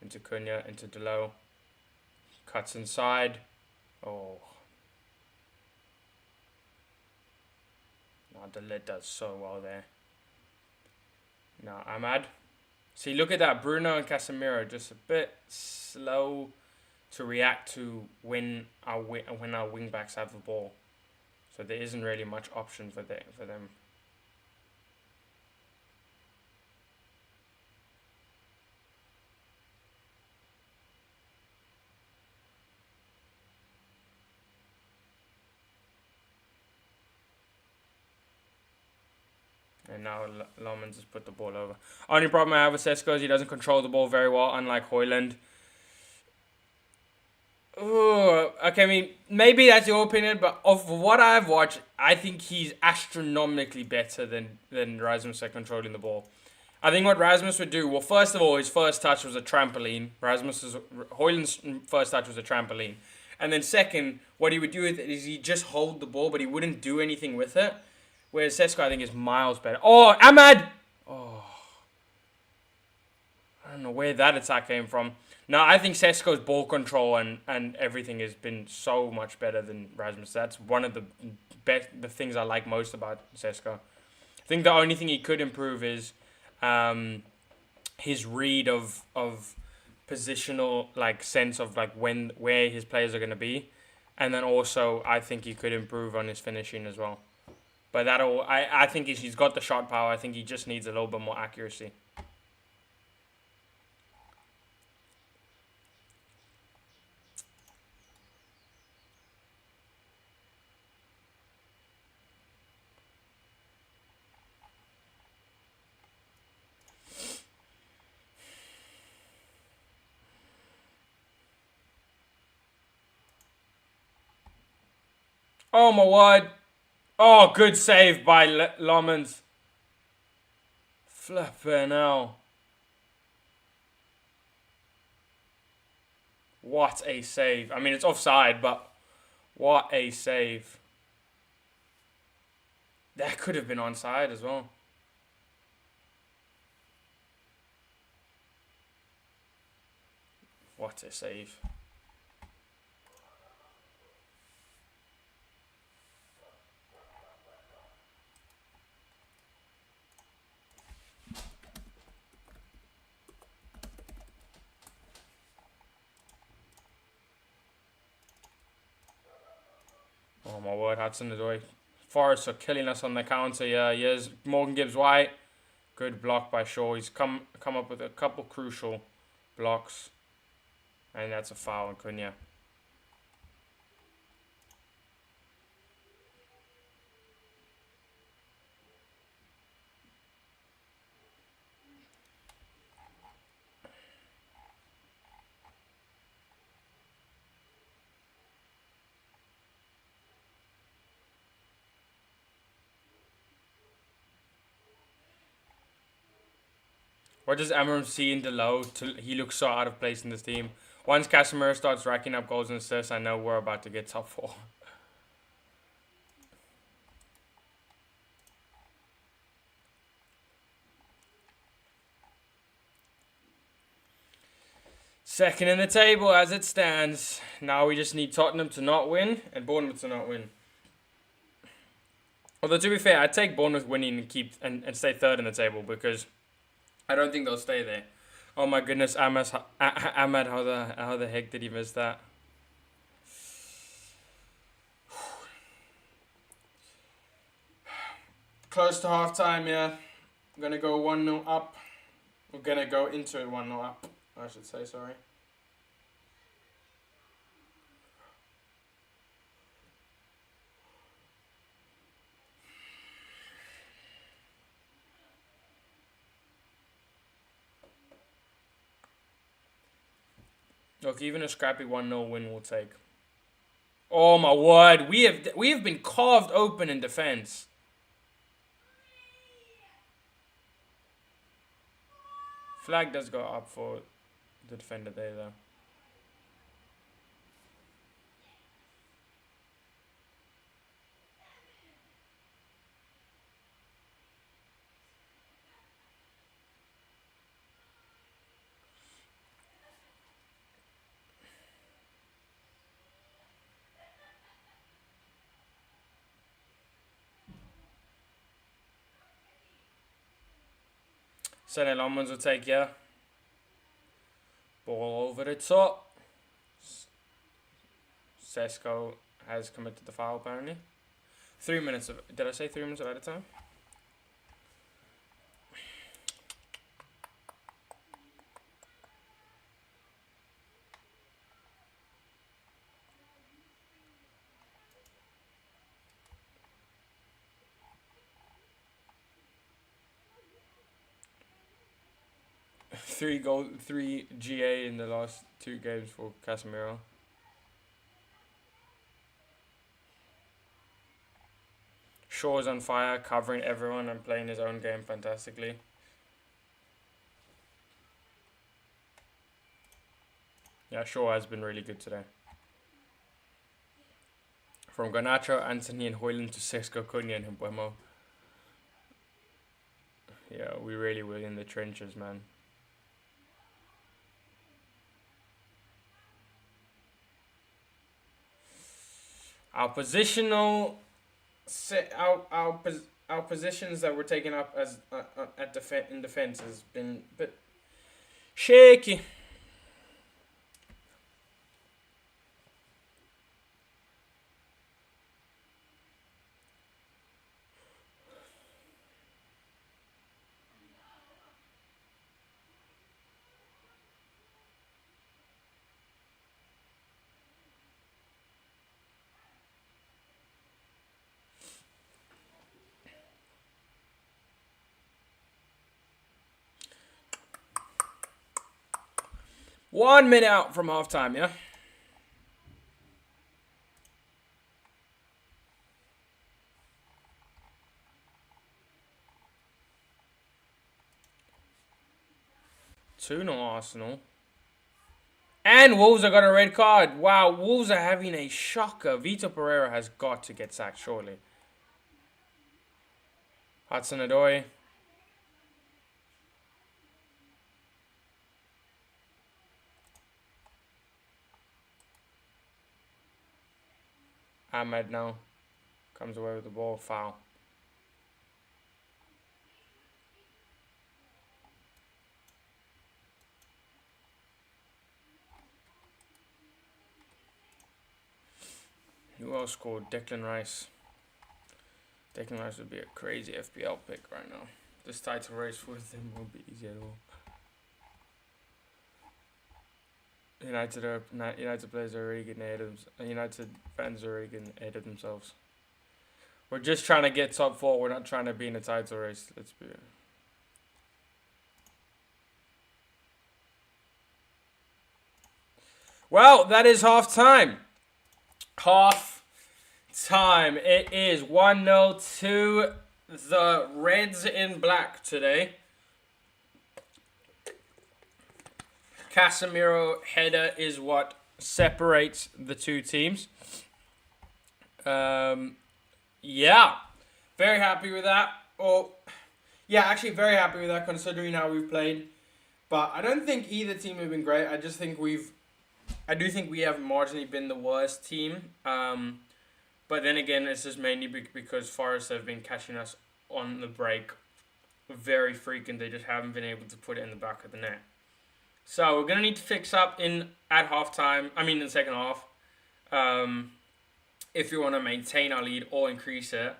Into Cunha, into Delo. Cuts inside. Oh. Now Delo does so well there. Now Ahmad. See, look at that. Bruno and Casemiro just a bit slow to react to when our wing backs have the ball. So there isn't really much option for them. And now Lomans has put the ball over. Only problem I have with Sesko is he doesn't control the ball very well, unlike Højlund. Oh, okay, I mean, maybe that's your opinion, but of what I've watched, I think he's astronomically better than Rasmus at controlling the ball. I think what Rasmus would do, well, first of all, his first touch was a trampoline. Højlund's first touch was a trampoline. And then second, what he would do is he'd just hold the ball, but he wouldn't do anything with it. Whereas Sesko, I think, is miles better. Oh, Ahmad! Oh. I don't know where that attack came from. No, I think Sesko's ball control and everything has been so much better than Rasmus. That's one of the things I like most about Sesko. I think the only thing he could improve is his read of positional sense of where his players are going to be. And then also, I think he could improve on his finishing as well. But I think he's got the shot power. I think he just needs a little bit more accuracy. Oh my word. Oh, good save by Lomans. Flippin' hell. What a save. I mean, it's offside, but what a save. That could have been onside as well. What a save. Oh my word, Hudson is away. Forest are killing us on the counter. Yeah, here's Morgan Gibbs-White. Good block by Shaw. He's come up with a couple crucial blocks. And that's a foul on Cunha. What does Amarim see in Delo? He looks so out of place in this team. Once Casemiro starts racking up goals and assists, I know we're about to get top 4. Second in the table as it stands. Now we just need Tottenham to not win and Bournemouth to not win. Although to be fair, I'd take Bournemouth winning and stay third in the table because I don't think they'll stay there. Oh my goodness, Ahmad, how the heck did he miss that? Close to half-time, yeah. I'm going to go 1-0 up. We're going to go into it 1-0 up, I should say, sorry. Look, even a scrappy 1-0 win will take. Oh my word, we have been carved open in defense. Flag does go up for the defender there, though. Senna Lomans will take, yeah. Ball over the top. Sesko has committed the foul, apparently. 3 minutes of... Did I say 3 minutes of added time? Three GA in the last 2 games for Casemiro. Shaw's on fire, covering everyone and playing his own game fantastically. Yeah, Shaw has been really good today. From Garnacho, Anthony and Hoyland to Sesko, Cunha and Mbuemo. Yeah, we really were in the trenches, man. Our positional... Our positions that we're taking up as in defense has been a bit shaky. One minute out from halftime, yeah? Two no Arsenal. And Wolves have got a red card. Wow, Wolves are having a shocker. Vitor Pereira has got to get sacked, surely. Hudson-Odoi. Ahmed now comes away with the ball. Foul. Who else scored? Declan Rice. Declan Rice would be a crazy FPL pick right now. This title race for them won't be easy at all. United players are already getting ahead of United fans are already getting ahead of themselves. We're just trying to get top 4. We're not trying to be in a title race. Let's be. Well, that is half time. Half time. It is 1-0 to the Reds in black today. Casemiro header is what separates the two teams. Yeah, very happy with that. Yeah, actually very happy with that considering how we've played. But I don't think either team have been great. I do think we have marginally been the worst team. But then again, it's just mainly because Forest have been catching us on the break very frequent. They just haven't been able to put it in the back of the net. So we're gonna need to fix up in the second half, if we want to maintain our lead or increase it.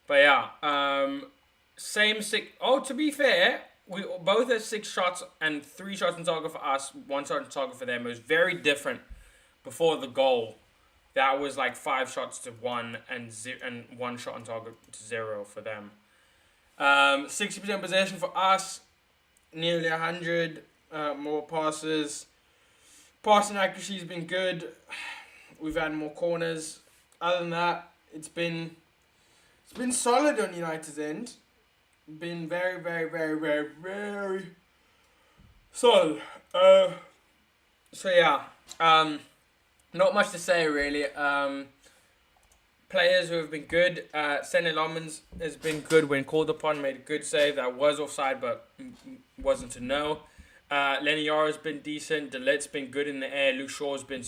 But yeah, same 6. Oh, to be fair, we both had 6 shots and 3 shots on target for us, 1 shot on target for them. It was very different before the goal. That was like 5 shots to 1 and 1 shot on target to 0 for them. 60% possession for us, nearly 100 more passes. Passing accuracy has been good. We've had more corners. Other than that, it's been solid on United's end. Been very, very, very, very, very solid. So yeah, not much to say really. Players who have been good. Senne Lomans has been good when called upon. Made a good save. That was offside, but wasn't to know. Lenny Yara's been decent. Delet's been good in the air. Luke Shaw's been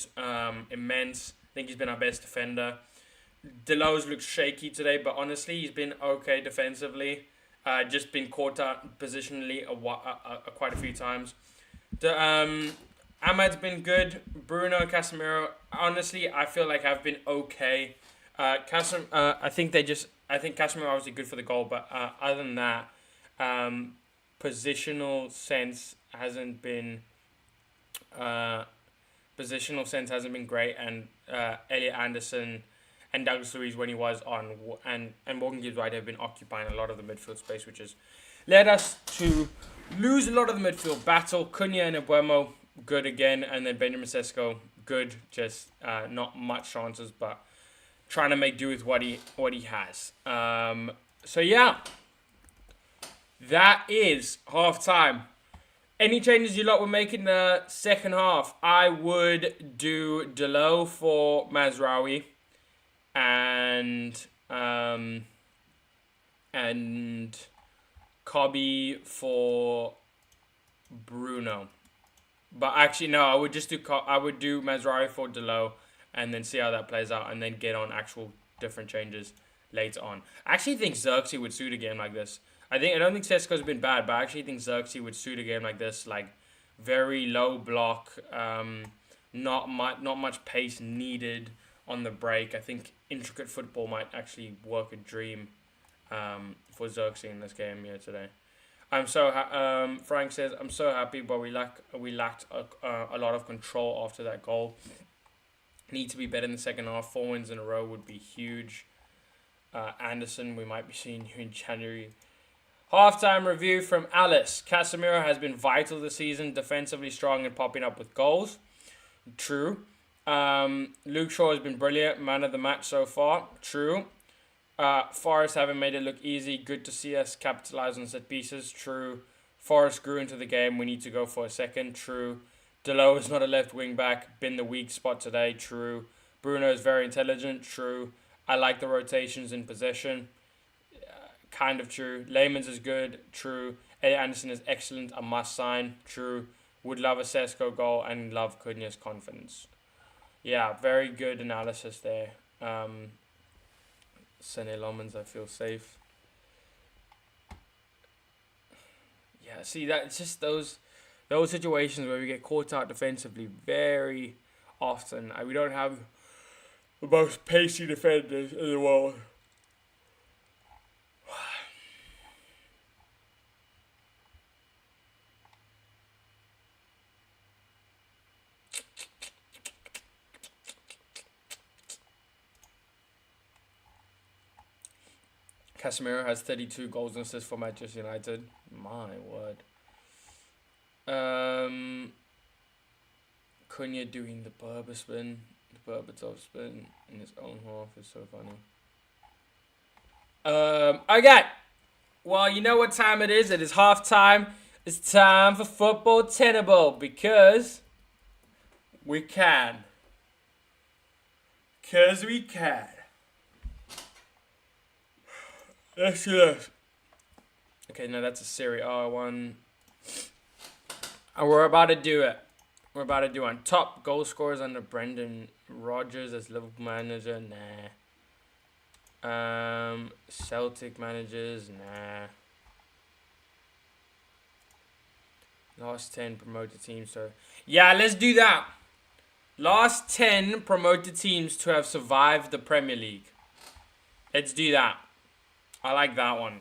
immense. I think he's been our best defender. Delo's looked shaky today, but honestly, he's been okay defensively. Just been caught out positionally quite a few times. Ahmad's been good. Bruno, Casemiro, honestly, I feel like I've been okay. I think Casemiro obviously good for the goal, but other than that, positional sense hasn't been great, and Elliot Anderson and Douglas Luiz when he was on, and Morgan Gibbs-White have been occupying a lot of the midfield space, which has led us to lose a lot of the midfield battle. Cunha and Embuemo, good again, and then Benjamin Sesko, good, just not much chances, but trying to make do with what he has. So yeah, that is half time. Any changes you lot would make in the second half? I would do Delo for Mazraoui and Cobby for Bruno. But actually, no, I would just do Mazraoui for Delo and then see how that plays out, and then get on actual different changes later on. I actually think Xerxes would suit a game like this. I don't think Sesko's been bad, but I actually think Xerxes would suit a game like this, like very low block, not much pace needed on the break. I think intricate football might actually work a dream for Xerxes in this game here today. Frank says, I'm so happy, but we lacked a lot of control after that goal. Need to be better in the second half. 4 wins in a row would be huge. Anderson, we might be seeing you in January. Halftime review from Alice. Casemiro has been vital this season, defensively strong and popping up with goals. True. Luke Shaw has been brilliant, man of the match so far. True. Forest haven't made it look easy. Good to see us capitalize on set pieces. True. Forest grew into the game. We need to go for a second. True. Delo is not a left wing back. Been the weak spot today. True. Bruno is very intelligent. True. I like the rotations in possession. Kind of true. Layman's is good. True. Elliot Anderson is excellent. A must sign. True. Would love a Sesko goal and love Cunha's confidence. Yeah, very good analysis there. Senne Lomans, I feel safe. Yeah, see, it's just those situations where we get caught out defensively very often. We don't have the most pacey defenders in the world. Casemiro has 32 goals and assists for Manchester United. My word. Cunha doing the Berbatov spin in his own half is so funny. Okay. Well, you know what time it is. It is half time. It's time for Football Tenable because we can. Because we can. Let's do this. Okay, no, that's a Serie A one. And we're about to do it. We're about to do one. Top goal scorers under Brendan Rodgers as Liverpool manager. Nah. Celtic managers. Nah. Last 10 promoted teams. So yeah, let's do that. Last 10 promoted teams to have survived the Premier League. Let's do that. I like that one.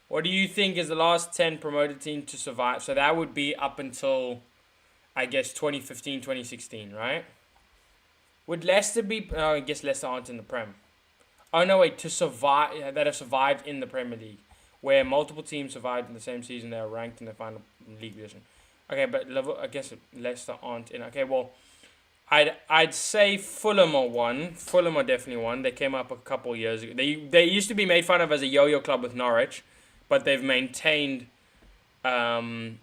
What do you think is the last 10 promoted team to survive? So that would be up until, I guess, 2015, 2016, right? Would Leicester be... Oh, I guess Leicester aren't in the Prem. Oh, no, wait. To survive... That have survived in the Premier League. Where multiple teams survived in the same season. They are ranked in the final league position. Okay, but I guess Leicester aren't in. Okay, well, I'd say Fulham are one. Fulham are definitely one. They came up a couple years ago. They used to be made fun of as a yo-yo club with Norwich, but they've maintained Premier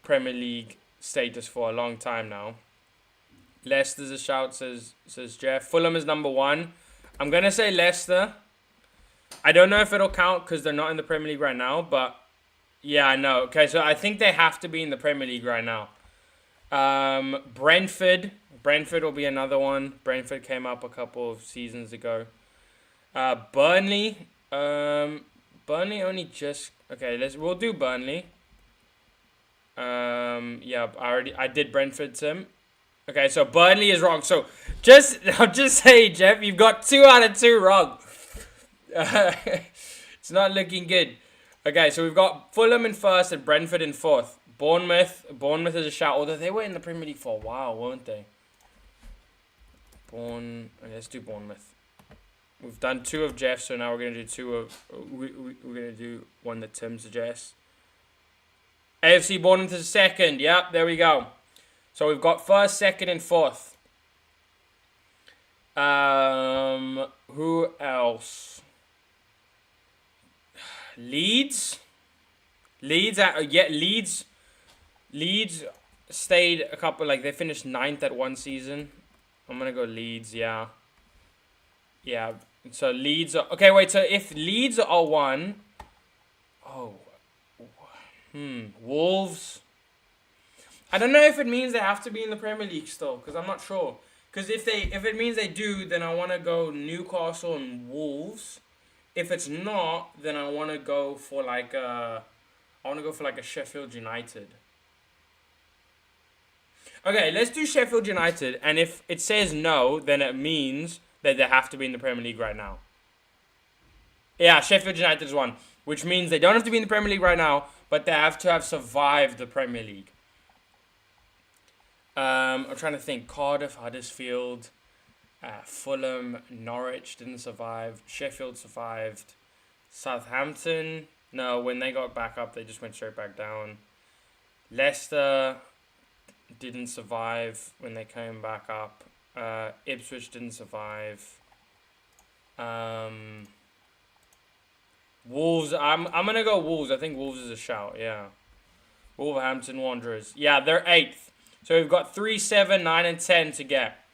League status for a long time now. Leicester's a shout, says Jeff. Fulham is number one. I'm gonna say Leicester. I don't know if it'll count because they're not in the Premier League right now, but yeah, I know. Okay, so I think they have to be in the Premier League right now. Brentford will be another one. Brentford came up a couple of seasons ago. Burnley only just we'll do Burnley. Yeah, I did Brentford, Tim. Okay, so Burnley is wrong. So I'll just say, Jeff, you've got 2 out of 2 wrong. It's not looking good. Okay, so we've got Fulham in first and Brentford in fourth. Bournemouth is a shout, although they were in the Premier League for a while, weren't they? Okay, let's do Bournemouth. We've done 2 of Jeff, so now we're gonna do 2 of we're gonna do one that Tim suggests. AFC Bournemouth is second. Yep, there we go. So we've got first, second, and fourth. Who else? Leeds stayed a couple, like they finished 9th at one season. I'm gonna go Leeds, yeah. Yeah, so Leeds are, okay, wait, so if Leeds are one, Wolves. I don't know if it means they have to be in the Premier League still, because I'm not sure. Because if it means they do, then I want to go Newcastle and Wolves. If it's not, then I want to go for like a Sheffield United. Okay, let's do Sheffield United, and if it says no, then it means that they have to be in the Premier League right now. Yeah, Sheffield United is one, which means they don't have to be in the Premier League right now, but they have to have survived the Premier League. I'm trying to think. Cardiff, Huddersfield, Fulham, Norwich didn't survive. Sheffield survived. Southampton, no, when they got back up, they just went straight back down. Leicester didn't survive when they came back up. Ipswich didn't survive. Wolves, I'm gonna go Wolves. I think Wolves is a shout, yeah. Wolverhampton Wanderers. Yeah, they're 8th. So we've got 3, 7, 9, and 10 to get.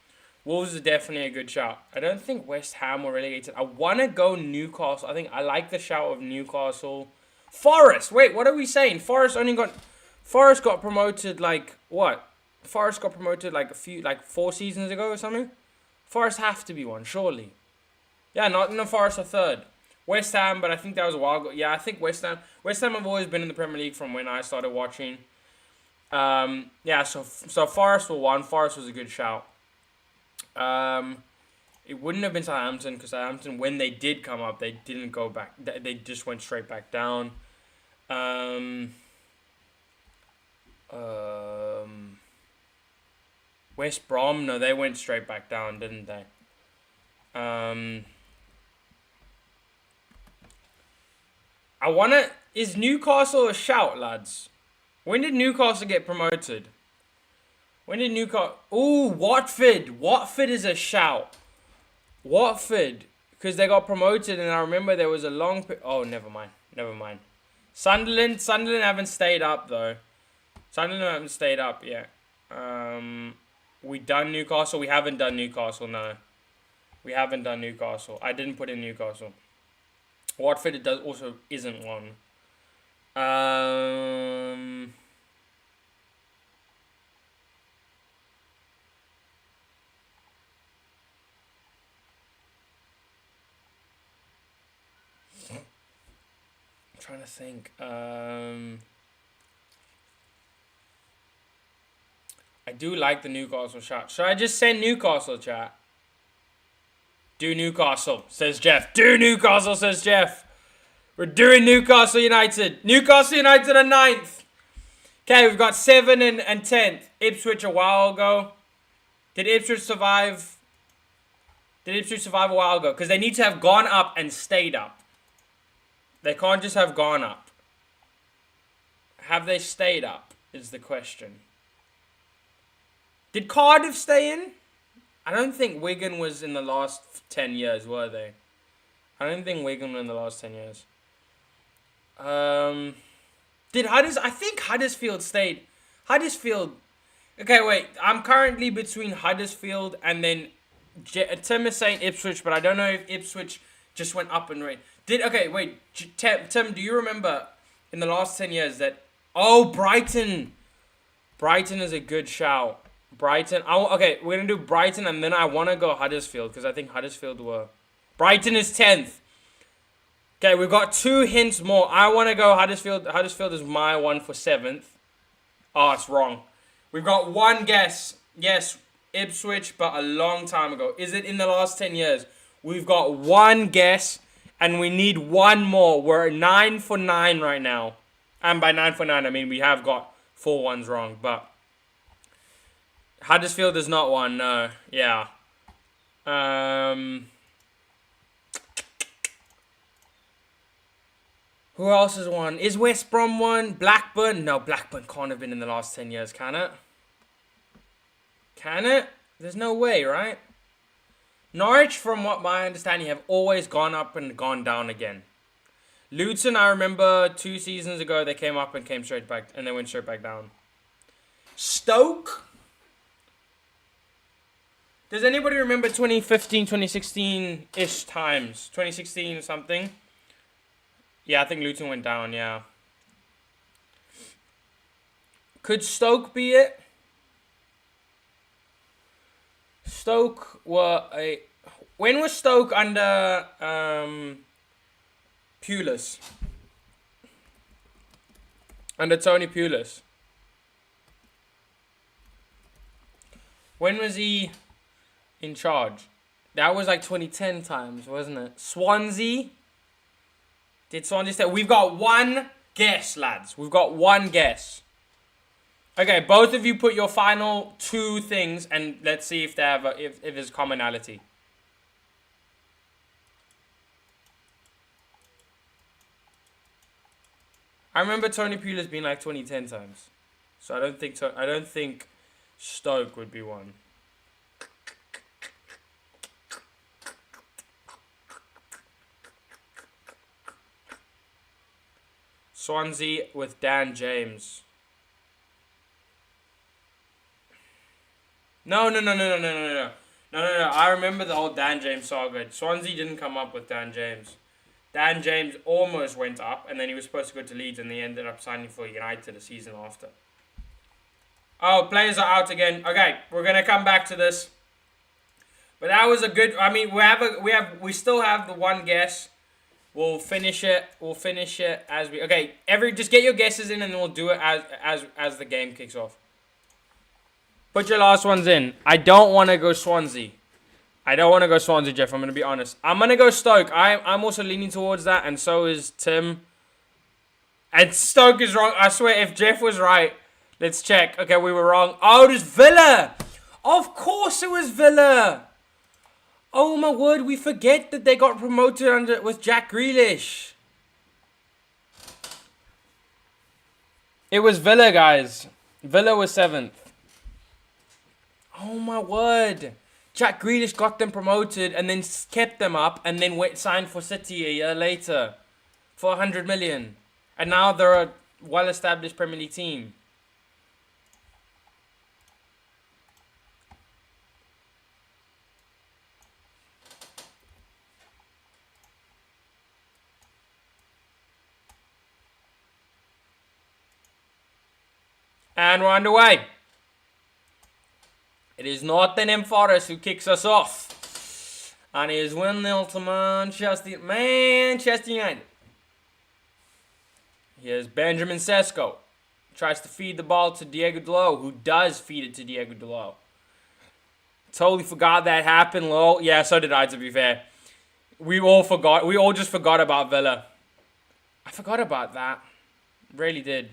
Wolves is definitely a good shout. I don't think West Ham were relegated. I want to go Newcastle. I think I like the shout of Newcastle. Forest. Wait, what are we saying? Forest got promoted like what? Forest got promoted like 4 seasons ago or something. Forest have to be one, surely. Yeah, Nottingham Forest are 3rd. West Ham, but I think that was a while ago. Yeah, I think West Ham have always been in the Premier League from when I started watching. Yeah, so Forest were 1. Forest was a good shout. It wouldn't have been Southampton, because Southampton, when they did come up, they didn't go back. They just went straight back down. West Brom, no, they went straight back down, didn't they? Is Newcastle a shout, lads? When did Newcastle get promoted? Ooh, Watford. Watford is a shout. Watford. Because they got promoted, and I remember there was a long... Oh, never mind. Sunderland haven't stayed up, though. Sunderland haven't stayed up yet. We done Newcastle? We haven't done Newcastle, no. We haven't done Newcastle. I didn't put in Newcastle. Watford isn't one. Trying to think. I do like the Newcastle shot. Should I just send Newcastle, chat? Do Newcastle, says Jeff. Do Newcastle, says Jeff. We're doing Newcastle United. Newcastle United are 9th. Okay, we've got 7 and 10th. Ipswich a while ago. Did Ipswich survive? Did Ipswich survive a while ago? Because they need to have gone up and stayed up. They can't just have gone up. Have they stayed up? is the question. Did Cardiff stay in? I don't think Wigan was in the last 10 years, were they? I don't think Wigan were in the last 10 years. Did Huddersfield? I think Huddersfield stayed. Huddersfield. Okay, wait. I'm currently between Huddersfield and then Tim is saying Ipswich, but I don't know if Ipswich just went up in rate. Okay, wait. Tim, do you remember in the last 10 years that... Oh, Brighton. Brighton is a good shout. Brighton. Okay, we're going to do Brighton, and then I want to go Huddersfield, because I think Huddersfield were... Brighton is 10th. Okay, we've got 2 hints more. I want to go Huddersfield. Huddersfield is my one for 7th. Oh, it's wrong. We've got 1 guess. Yes, Ipswich, but a long time ago. Is it in the last 10 years? We've got 1 guess, and we need 1 more. We're 9 for 9 right now. And by 9 for 9, I mean we have got 4 ones wrong, but... Huddersfield is not one, no. Yeah. Who else is one? Is West Brom one? Blackburn? No, Blackburn can't have been in the last 10 years, can it? Can it? There's no way, right? Norwich, from what my understanding, have always gone up and gone down again. Luton, I remember 2 seasons ago, they came up and came straight back, and they went straight back down. Stoke? Does anybody remember 2015, 2016-ish times? 2016 or something? Yeah, I think Luton went down, yeah. Could Stoke be it? Stoke were a... When was Stoke under Pulis? Under Tony Pulis? When was he in charge? That was like 2010 times, wasn't it? Swansea? Did Swansea stay? We've got 1 guess, lads. We've got 1 guess. Okay, both of you put your final 2 things, and let's see if they have if there's commonality. I remember Tony Pulis being like 2010 times, so I don't think Stoke would be one. Swansea with Dan James. No. I remember the whole Dan James saga. Swansea didn't come up with Dan James. Dan James almost went up, and then he was supposed to go to Leeds, and they ended up signing for United the season after. Oh, players are out again. Okay, we're gonna come back to this. But that was a good. I mean, we still have the 1 guess. We'll finish it. As we... Okay, just get your guesses in, and then we'll do it as the game kicks off. Put your last ones in. I don't want to go Swansea. Jeff. I'm going to be honest. I'm going to go Stoke. I'm also leaning towards that, and so is Tim. And Stoke is wrong. I swear, if Jeff was right, let's check. Okay, we were wrong. Oh, it was Villa. Of course it was Villa. Oh my word, we forget that they got promoted with Jack Grealish. It was Villa, guys. Villa was 7th. Oh my word. Jack Grealish got them promoted and then kept them up and then signed for City a year later for 100 million. And now they're a well-established Premier League team. And we're underway. It is Nottingham Forest who kicks us off. And it is 1-0 to Manchester United. Here's Benjamin Sesko. Tries to feed the ball to Diego Dalot, who does feed it to Diego Dalot. Totally forgot that happened, lol. Yeah, so did I, to be fair. We all just forgot about Villa. I forgot about that. Really did.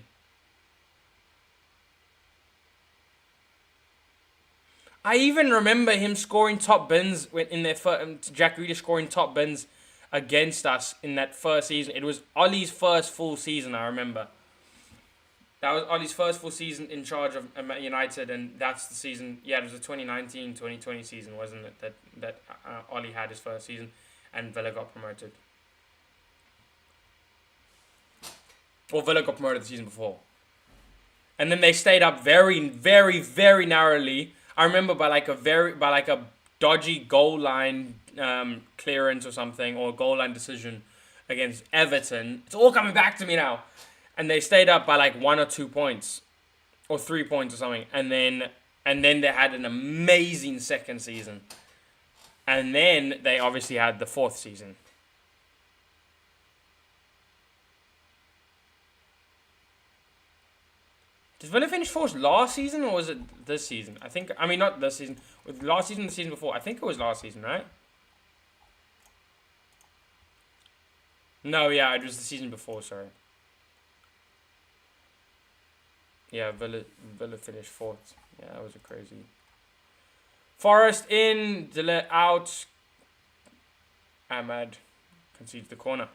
I even remember him scoring top bins in their Jack Grealish scoring top bins against us in that first season. It was Ollie's first full season, I remember. That was Ollie's first full season in charge of United, and that's the season. Yeah, it was the 2019-2020 season, wasn't it? That Ollie had his first season, and Villa got promoted. Well, Villa got promoted the season before, and then they stayed up very, very, very narrowly. I remember by like a dodgy goal line clearance or something, or goal line decision against Everton. It's all coming back to me now. And they stayed up by like 1 or 2 points, or 3 points or something, and then they had an amazing second season, and then they obviously had the fourth season. Did Villa finish fourth last season, or was it this season? I mean, not this season. Last season, the season before. I think it was last season, right? No, yeah, it was the season before. Sorry. Yeah, Villa finished fourth. Yeah, that was a crazy. Forest in, Dele out. Ahmad concedes the corner.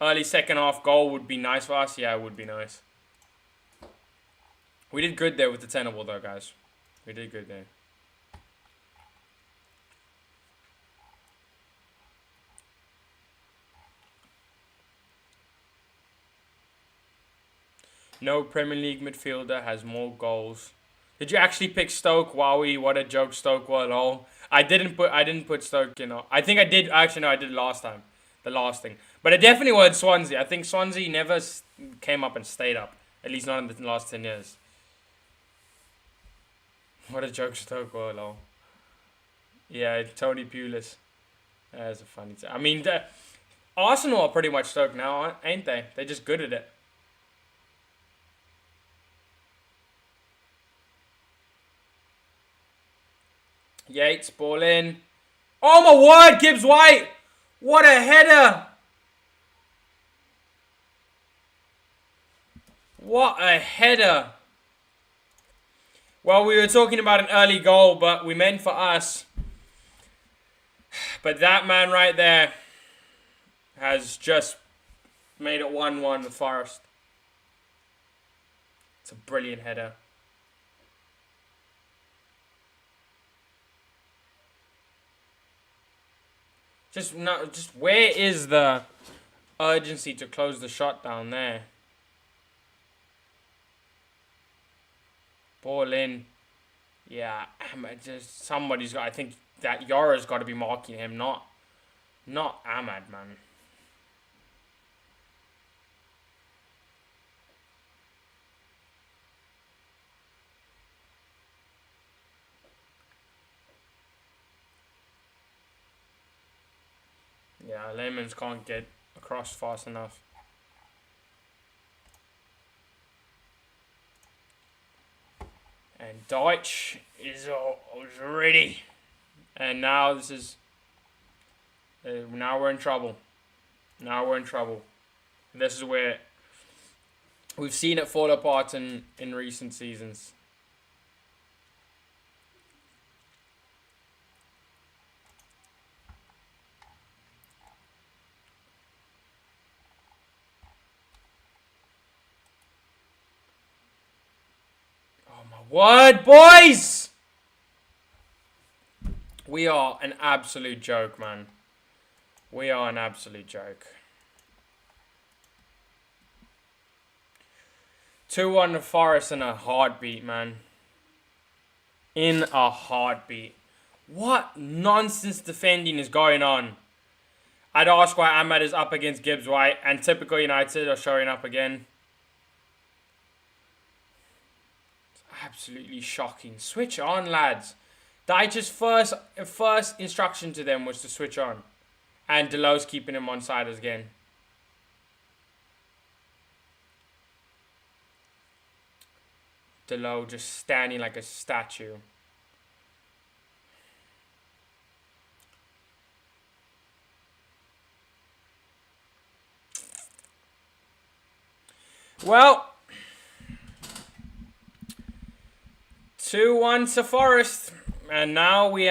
Early second half goal would be nice for us. Yeah, it would be nice. We did good there with the tenable though, guys. We did good there. No Premier League midfielder has more goals. Did you actually pick Stoke? Wowie, what a joke Stoke were, lol. I didn't put Stoke, you know. I think I did. Actually, no, I did last time. The last thing. But it definitely was Swansea. I think Swansea never came up and stayed up. At least not in the last 10 years. What a joke Stoke were, lol. Yeah, Tony Pulis. That's a funny thing. I mean, Arsenal are pretty much Stoke now, ain't they? They're just good at it. Yates, ball in. Oh my word, Gibbs White! What a header! What a header! Well, we were talking about an early goal, but we meant for us. But that man right there has just made it 1-1 with Forest. It's a brilliant header. Just where is the urgency to close the shot down there? Ball in. Yeah, just somebody's got. I think that Yora's got to be marking him, not Ahmad, man. Yeah, Lemons can't get across fast enough. And Deutsch is ready. And now this is... now we're in trouble. Now we're in trouble. This is where... we've seen it fall apart in recent seasons. What, boys? We are an absolute joke, man. We are an absolute joke. 2-1 to Forest in a heartbeat, man. In a heartbeat. What nonsense defending is going on? I'd ask why Ahmad is up against Gibbs White, and typical United are showing up again. Absolutely shocking. Switch on, lads. Deitch's first instruction to them was to switch on. And Delo's keeping him on side again. Delo just standing like a statue. Well... 2-1 to Forest, and now we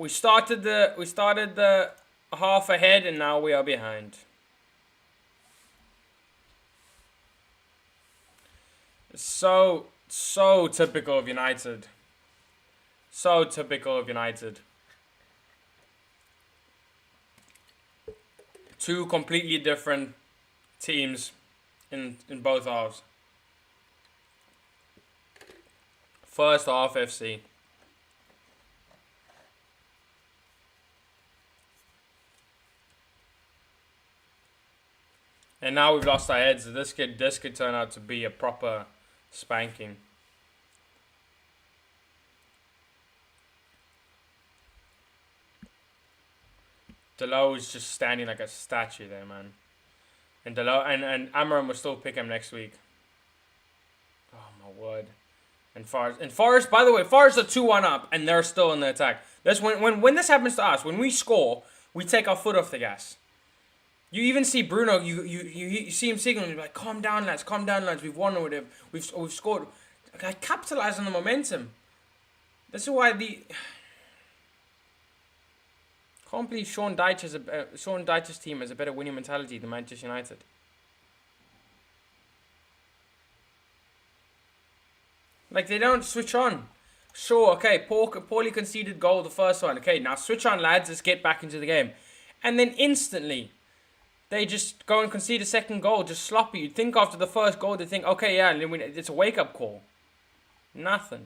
started the half ahead, and now we are behind. So typical of United. So typical of United. Two completely different teams in both halves. First half FC. And now we've lost our heads. This could turn out to be a proper spanking. Delo is just standing like a statue there, man. And Delo and Amarim will still pick him next week. Oh my word. And Forest, by the way, Forest are 2-1 up and they're still in the attack. That's when this happens to us, when we score, we take our foot off the gas. You even see Bruno, you see him signaling, like, calm down lads, we've won or whatever. We've scored. Okay, capitalize on the momentum. This is why can't believe Sean Dyche's team has a better winning mentality than Manchester United. Like, they don't switch on. Sure, okay, poorly conceded goal, the first one. Okay, now switch on, lads. Let's get back into the game. And then instantly, they just go and concede a second goal, just sloppy. You'd think after the first goal, they'd think, okay, yeah, it's a wake-up call. Nothing.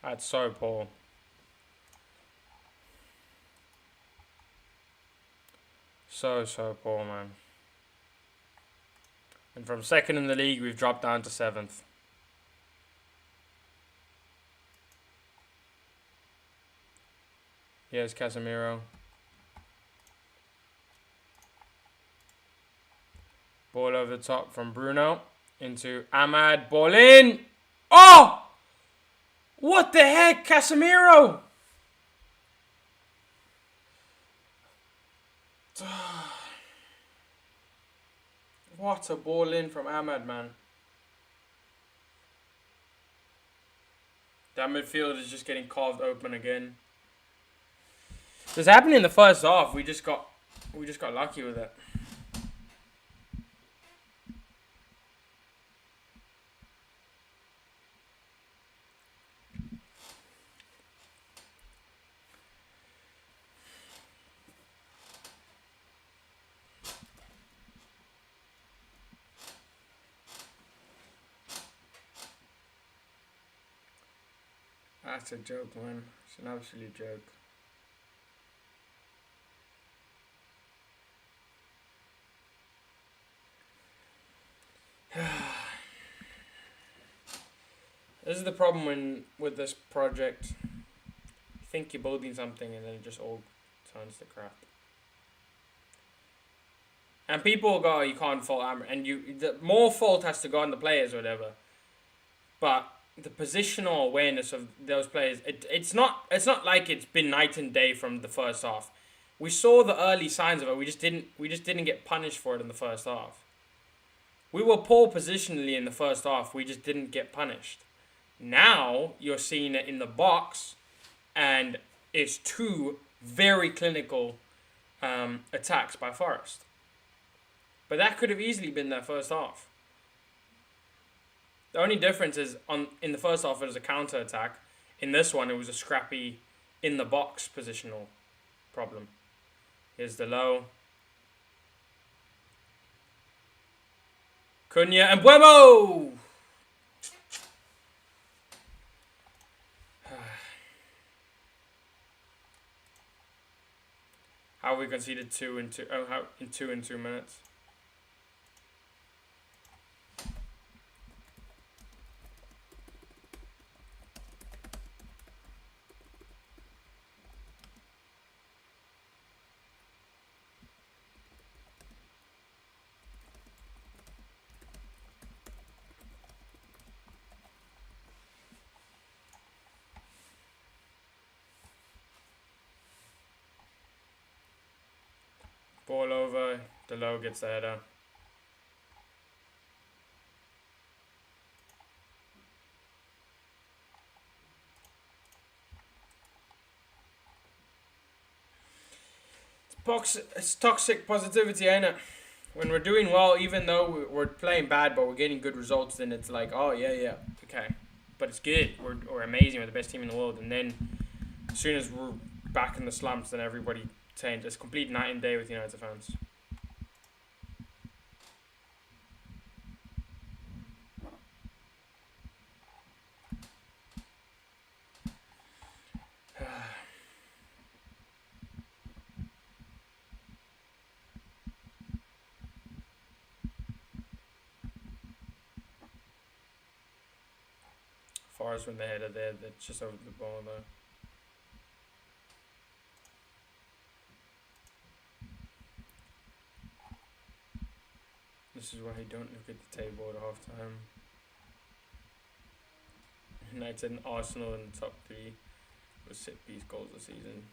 That's so poor. So poor, man. And from second in the league, we've dropped down to 7th. Here's Casemiro. Ball over the top from Bruno. Into Ahmad. Ball in. Oh! What the heck, Casemiro? What a ball in from Ahmad, man. That midfield is just getting carved open again. This happened in the first half. We just got lucky with it. That's a joke, man. It's an absolute joke. This is the problem with this project. You think you're building something and then it just all turns to crap. And people go, oh, you can't fault Amber, and the more fault has to go on the players or whatever. But the positional awareness of those players, it's not like it's been night and day from the first half. We saw the early signs of it. We just didn't get punished for it in the first half. We were poor positionally in the first half. We just didn't get punished. Now you're seeing it in the box, and it's two very clinical attacks by Forest. But that could have easily been their first half. The only difference is in the first half it was a counter attack. In this one it was a scrappy in the box positional problem. Here's the low. Cunha and Buemo! How we conceded 2 in 2 minutes. Ball over. Delo gets the header. It's toxic positivity, ain't it? When we're doing well, even though we're playing bad, but we're getting good results, then it's like, oh yeah, okay. But it's good. We're amazing. We're the best team in the world. And then as soon as we're back in the slumps, then everybody changes. It's complete night and day with United fans. Forest when they headed there, they're just over the ball though. This is why you don't look at the table at half time. United and Arsenal in the top 3 with set piece goals this season.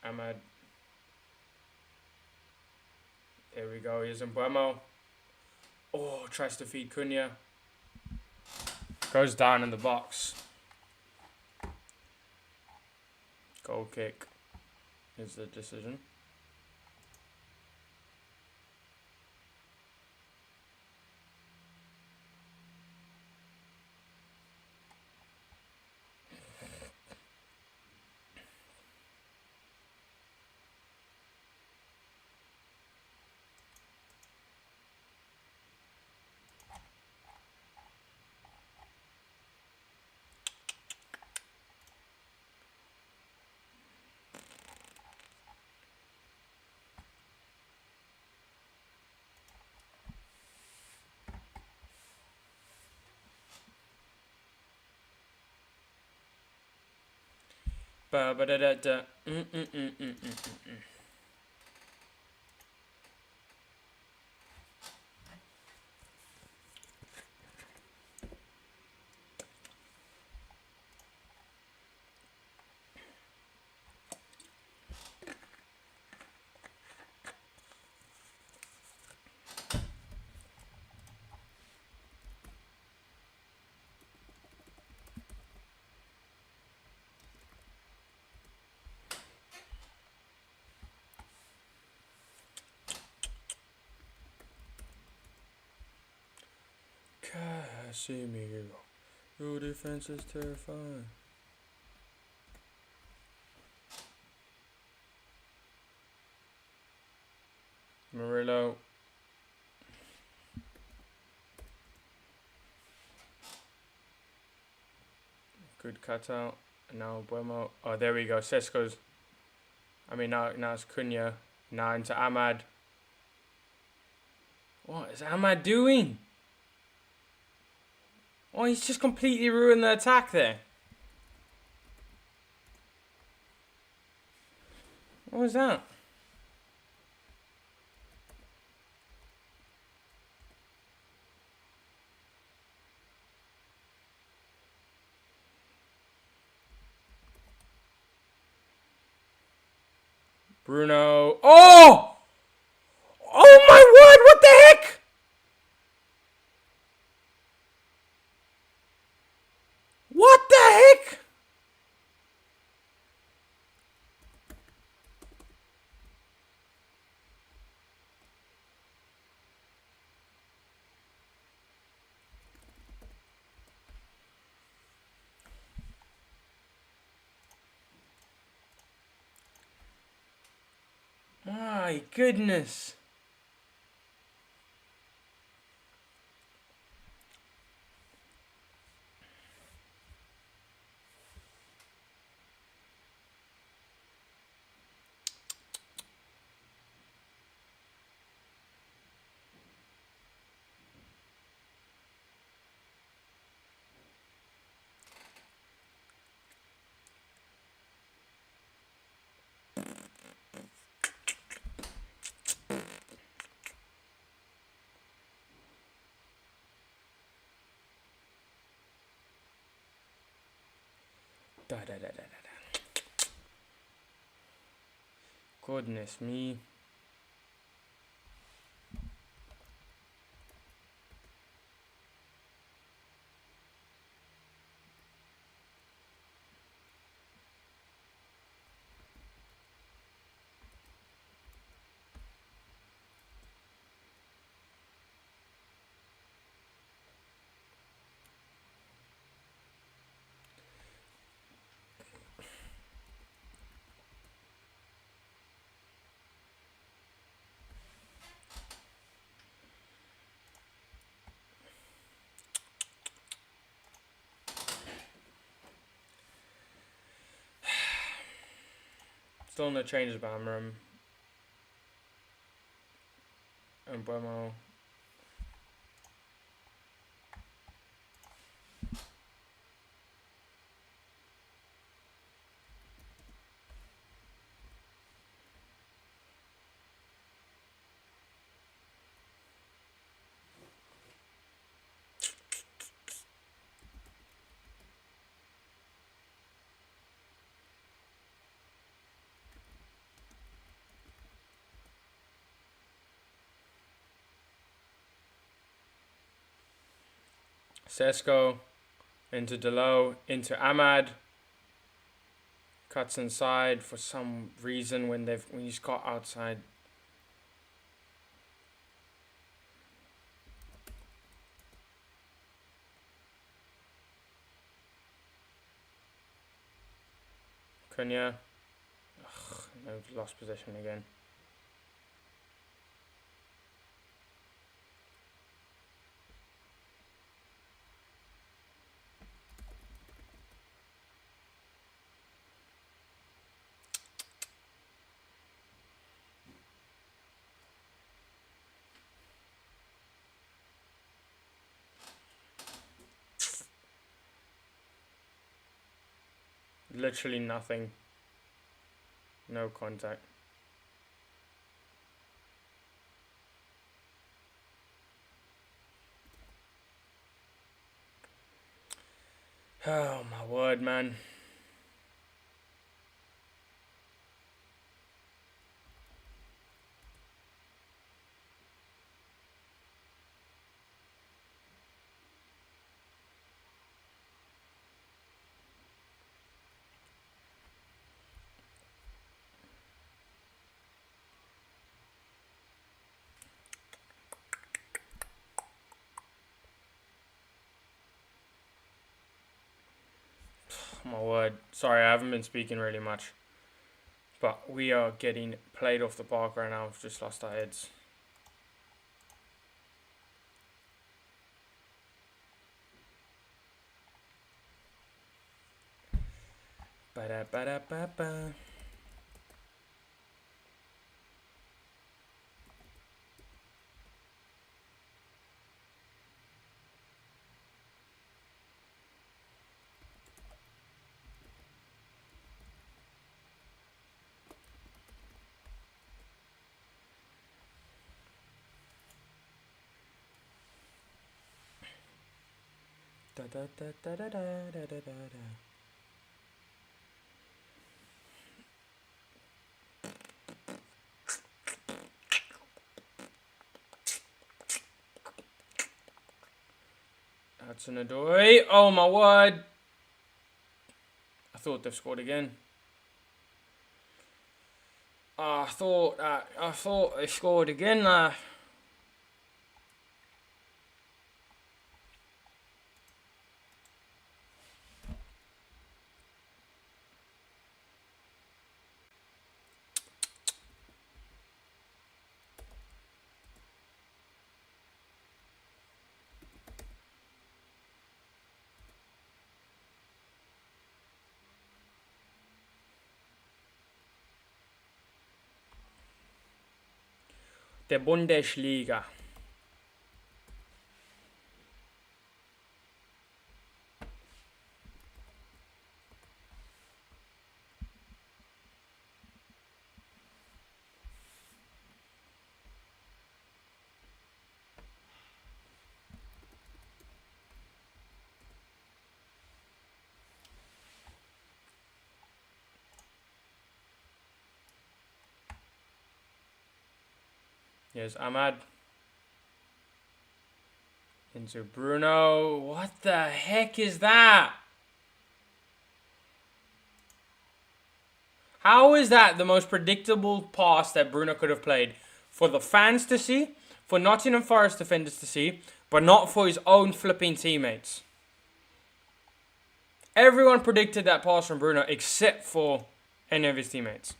Ahmad. There we go. Here's Mbuemo. Oh, tries to feed Cunha. Goes down in the box. Goal kick is the decision. Ba ba da da da. Casemiro. Your defense is terrifying. Murillo. Good cutout. And now Buemo. Oh, there we go. Sesko's. Now it's Cunha. Now into Ahmad. What is Ahmad doing? Oh, he's just completely ruined the attack there. What was that? Bruno. Oh! Oh my word, what the heck? What the heck? My goodness. Da, da, da, da, da. Goodness me. Still no changes by Amram and Buemo. Sesko into Delo, into Ahmad. Cuts inside for some reason when he's caught outside. Cunha. Ugh, no, lost possession again. Literally nothing. No contact. Oh my word, man. My word. Sorry, I haven't been speaking really much. But we are getting played off the park right now. We've just lost our heads. Ba-da-ba-da-ba-ba. Da-da-da-da-da-da-da-da-da. That's an Adoi. Oh my word. I thought they've scored again. I thought they scored again. Der Bundesliga. Here's Ahmad. Into Bruno. What the heck is that? How is that the most predictable pass that Bruno could have played? For the fans to see, for Nottingham Forest defenders to see, but not for his own flipping teammates. Everyone predicted that pass from Bruno except for any of his teammates.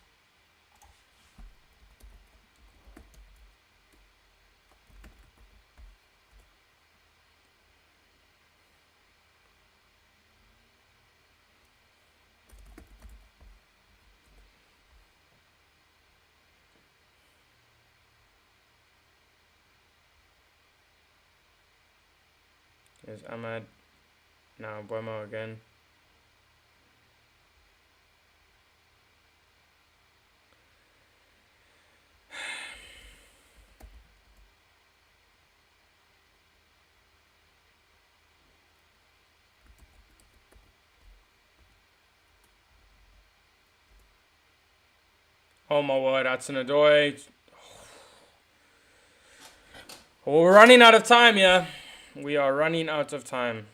Here's Ahmad. Now Buemo again. Oh my word, Hudson-Odoi. We're running out of time, yeah. We are running out of time.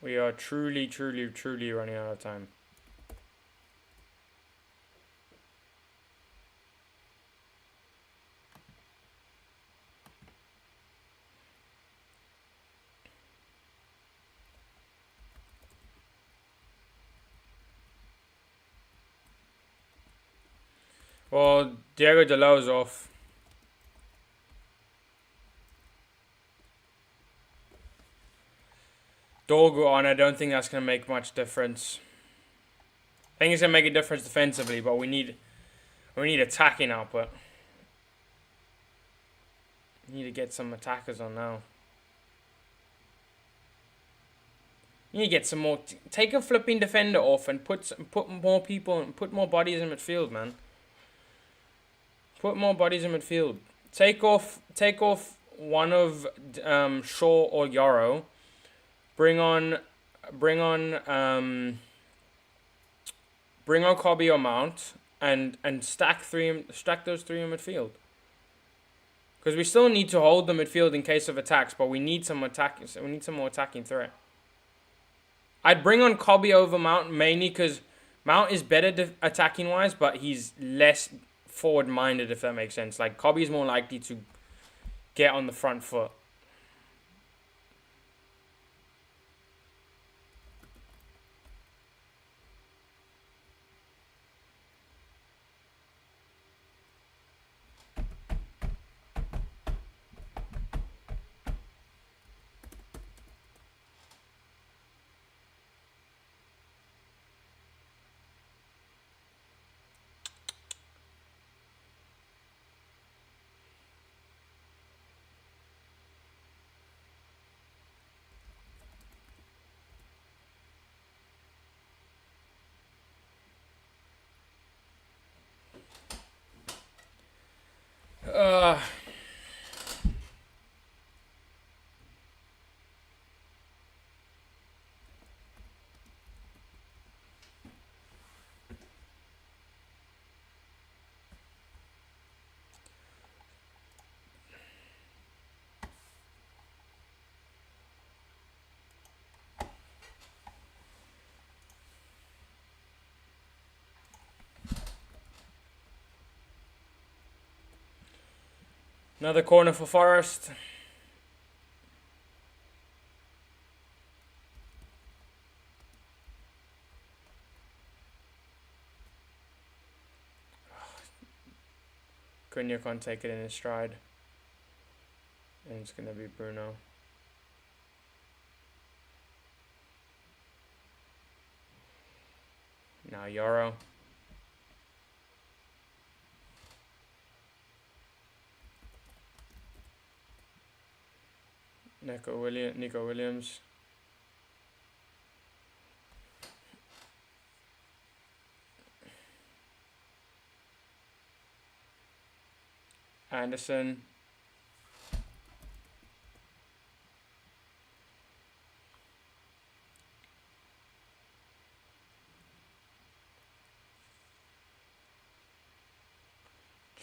We are truly, truly, truly running out of time. Well, Diego Dalot's off. Dorgu on, I don't think that's going to make much difference. I think it's going to make a difference defensively, but we need attacking output. We need to get some attackers on now. You need to get some more. Take a flipping defender off and put more people and put more bodies in midfield, man. Put more bodies in midfield. Take off one of Shaw or Yarrow. Bring on Kobe or Mount and stack those three in midfield. Because we still need to hold the midfield in case of attacks, but we need some attacking. We need some more attacking threat. I'd bring on Kobe over Mount mainly because Mount is better attacking wise, but he's less forward minded, if that makes sense. Like Kobe is more likely to get on the front foot. Another corner for Forest. Cunha can't take it in his stride. And it's going to be Bruno. Now Yarrow. Nico Williams. Anderson.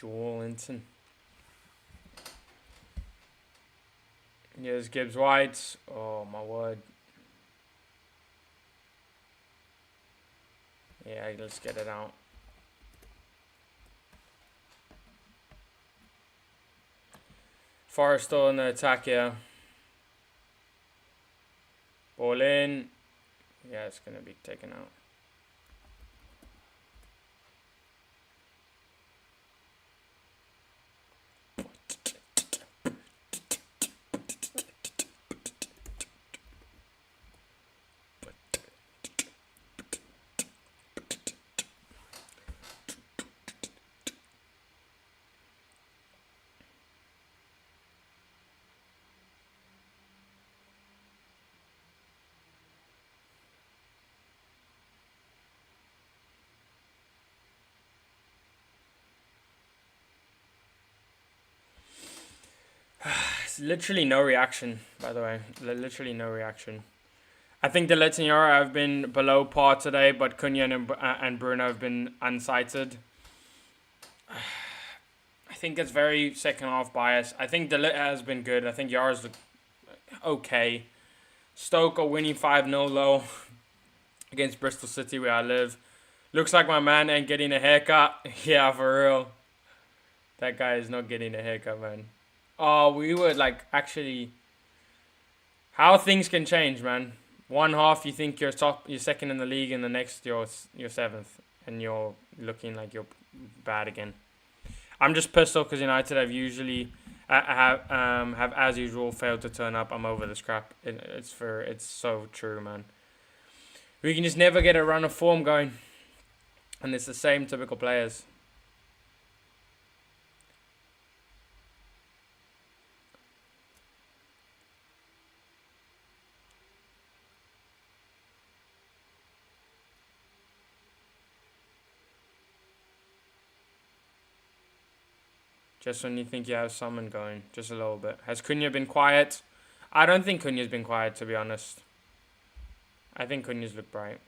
Joelinton. Here's Gibbs White. Oh my word. Yeah, let's get it out. Forrest on the attack here. Ball in. Yeah, it's going to be taken out. Literally no reaction, by the way. Literally no reaction. I think the Letanyara have been below par today, but Cunha and Bruno have been unsighted. I think it's very second half bias. I think the Lit has been good. I think Yara's look okay. Stoke are winning 5-0 low against Bristol City, where I live. Looks like my man ain't getting a haircut. Yeah, for real. That guy is not getting a haircut, man. Oh, we were like actually. How things can change, man. One half you think you're second in the league, and the next you're seventh, and you're looking like you're bad again. I'm just pissed off because United have usually have as usual failed to turn up. I'm over this crap. It's so true, man. We can just never get a run of form going, and it's the same typical players. Just when you think you have someone going, just a little bit. Has Cunha been quiet? I don't think Cunha's been quiet, to be honest. I think Cunha's looked bright.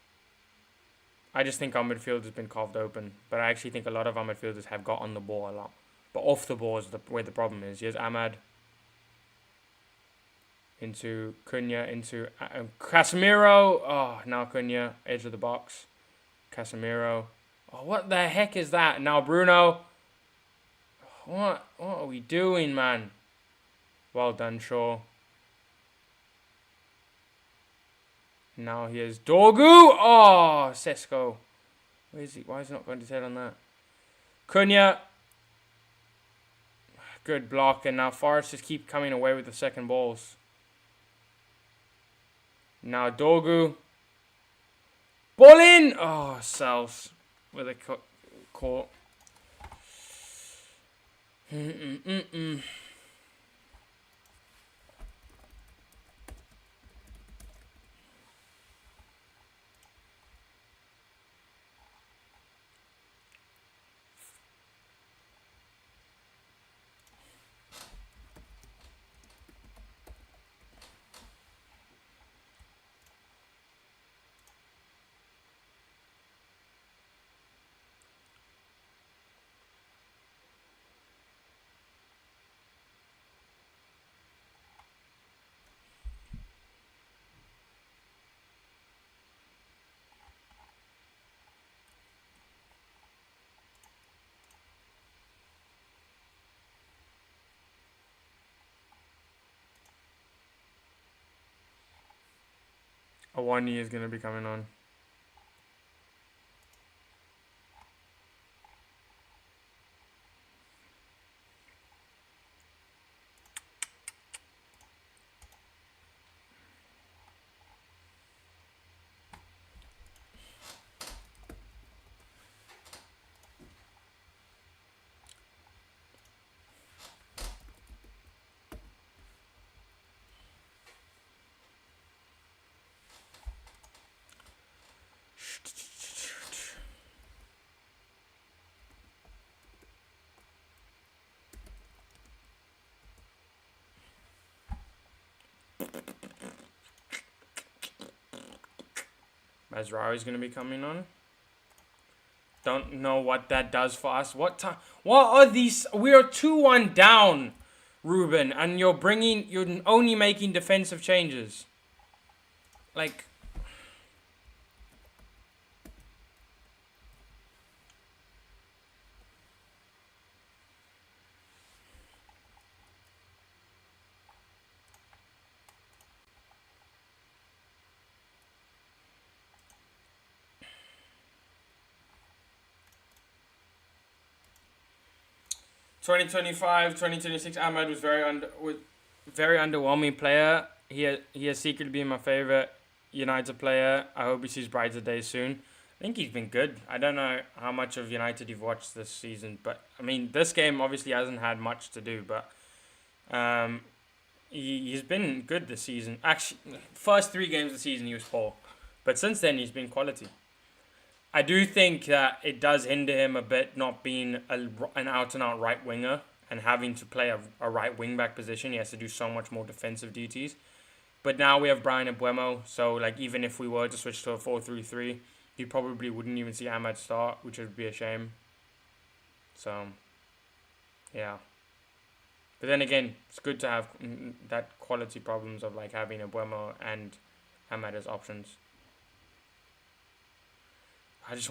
I just think our midfield has been carved open. But I actually think a lot of our midfielders have got on the ball a lot. But off the ball is where the problem is. Here's Ahmad. Into Cunha, into Casemiro. Oh, now Cunha, edge of the box. Casemiro. Oh, what the heck is that? Now Bruno. What are we doing, man? Well done, Shaw. Now here's Dorgu. Oh, Sesko. Where is he? Why is he not going to head on that? Cunha. Good block. And now Forrest just keep coming away with the second balls. Now Dorgu. Ball in. Oh, Sels with a caught. A 1 year is going to be coming on. Mazraoui's going to be coming on. Don't know what that does for us. What are these? We are 2-1 down, Ruben, and you're only making defensive changes. Like, (2025, 2026). Ahmad was very underwhelming player. He has secretly been my favorite United player. I hope he sees brighter days soon. I think he's been good. I don't know how much of United you've watched this season, but I mean, this game obviously hasn't had much to do, but he's been good this season. Actually, first 3 games of the season he was poor, but since then he's been quality. I do think that it does hinder him a bit not being an out-and-out right winger and having to play a right wing-back position. He has to do so much more defensive duties. But now we have Brian Mbeumo, so like even if we were to switch to a 4-3-3, you probably wouldn't even see Ahmad start, which would be a shame. So, yeah. But then again, it's good to have that quality problems of like having Mbeumo and Ahmad as options. I'm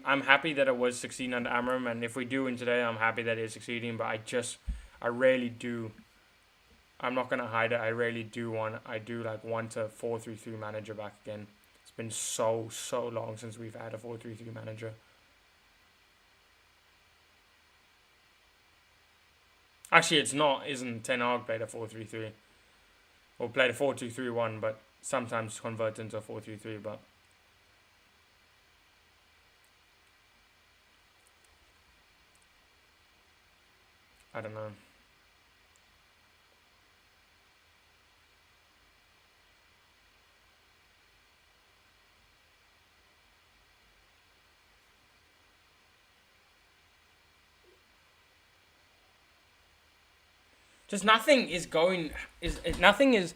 happy that it was succeeding under Amram, and if we do win today, I'm happy that it's succeeding, but I really do, I'm not going to hide it, I really do want a 4-3-3 manager back again. It's been so long since we've had a 4-3-3 manager. Actually, it's not, isn't Ten Hag played a 4-3-3? Or played a 4-2-3-1, but sometimes convert into a 4-3-3, but I don't know. Just nothing is going. Nothing is.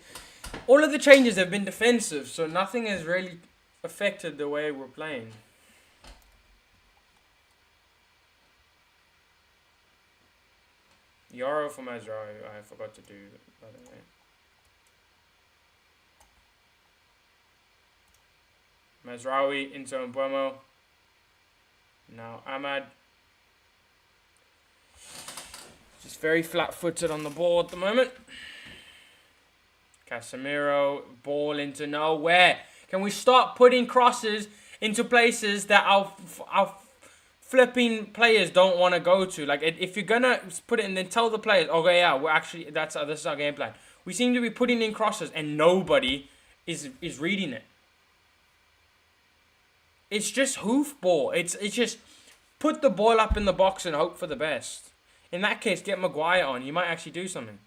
All of the changes have been defensive, so nothing has really affected the way we're playing. Yaro for Mazraoui, I forgot to do, by the way. Mazraoui into Mbeumo. Now Ahmad. Just very flat-footed on the ball at the moment. Casemiro, ball into nowhere. Can we start putting crosses into places that our flipping players don't want to go to? Like, if you're gonna put it in, then tell the players, okay, yeah, we're actually this is our game plan. We seem to be putting in crosses and nobody is reading it. It's just hoofball. It's just put the ball up in the box and hope for the best. In that case, get Maguire on. You might actually do something.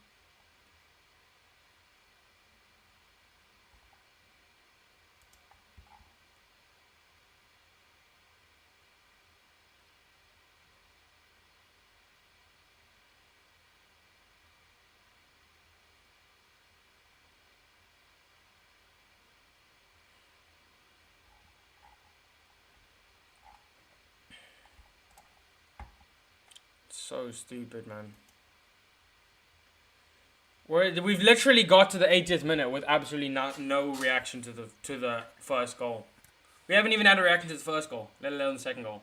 So stupid, man. We've literally got to the 80th minute with absolutely no reaction to the first goal. We haven't even had a reaction to the first goal, let alone the second goal.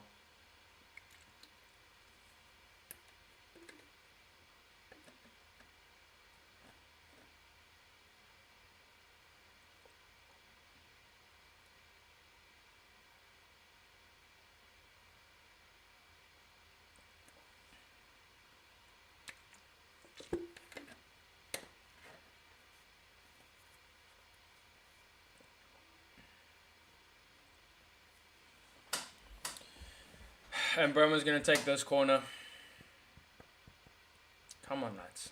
And Burma's going to take this corner. Come on, lads.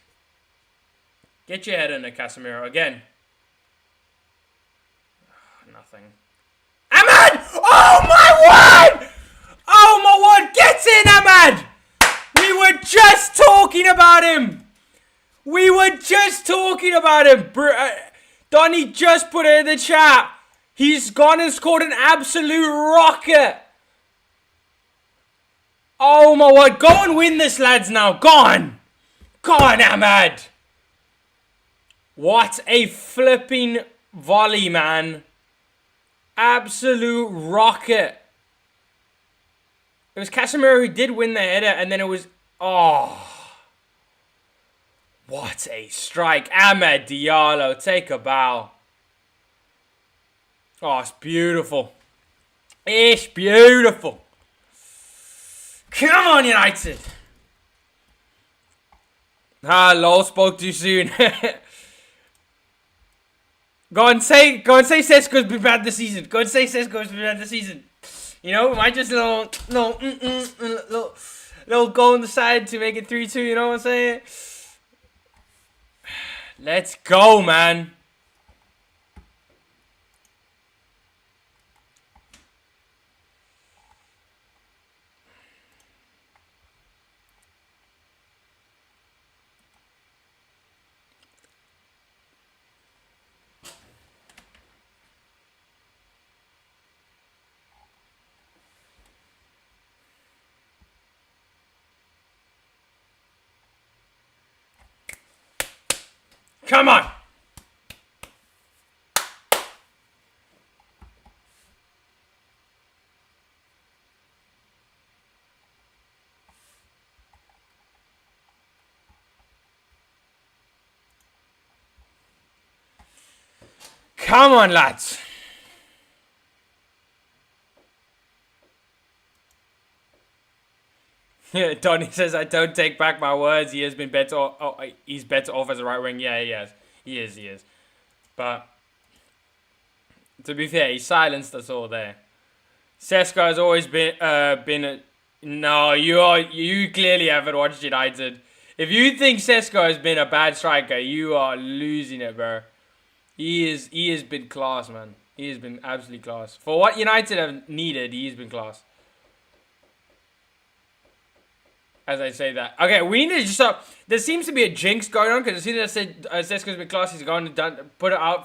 Get your head in there, Casemiro. Again. Nothing. Ahmad! Oh, my word! Oh, my word! Get in, Ahmad! We were just talking about him. We were just talking about him. Donny just put it in the chat. He's gone and scored an absolute rocket. Oh my word. Go and win this, lads, now. Go on. Go on, Ahmad. What a flipping volley, man. Absolute rocket. It was Casemiro who did win the header, and then it was... Oh. What a strike. Ahmed Diallo, take a bow. Oh, it's beautiful. It's beautiful. Come on, United. Ah, lol, spoke too soon. Go and say Sesko's been bad this season. Go and say Sesko's been bad this season. You know, might just little goal on the side to make it 3-2, you know what I'm saying? Let's go, man. Come on. Come on, lads. Yeah, Donny says, I don't take back my words. He has been better. He's better off as a right wing. Yeah, he has. He is. But to be fair, he silenced us all there. Sesko has always been no, you clearly haven't watched United. If you think Sesko has been a bad striker, you are losing it, bro. He has been class, man. He has been absolutely class. For what United have needed, he has been class. As I say that. Okay, we need to just stop. There seems to be a jinx going on because as soon as I said Sesko's been class, he's going to put it out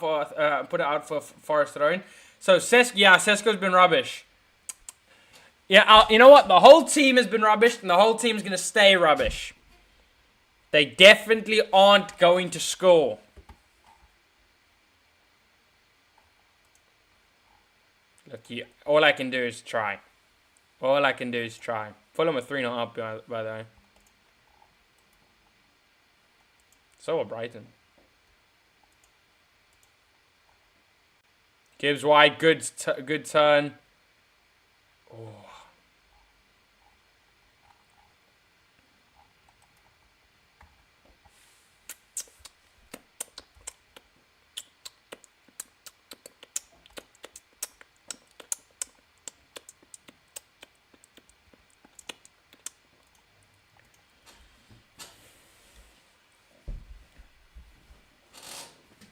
for Forest Throne. So Sesko's been rubbish. Yeah, you know what? The whole team has been rubbish, and the whole team's going to stay rubbish. They definitely aren't going to score. Look, all I can do is try. All I can do is try. Fulham are 3-0 up, by the way. So are Brighton. Gibbs wide, good turn. Oh.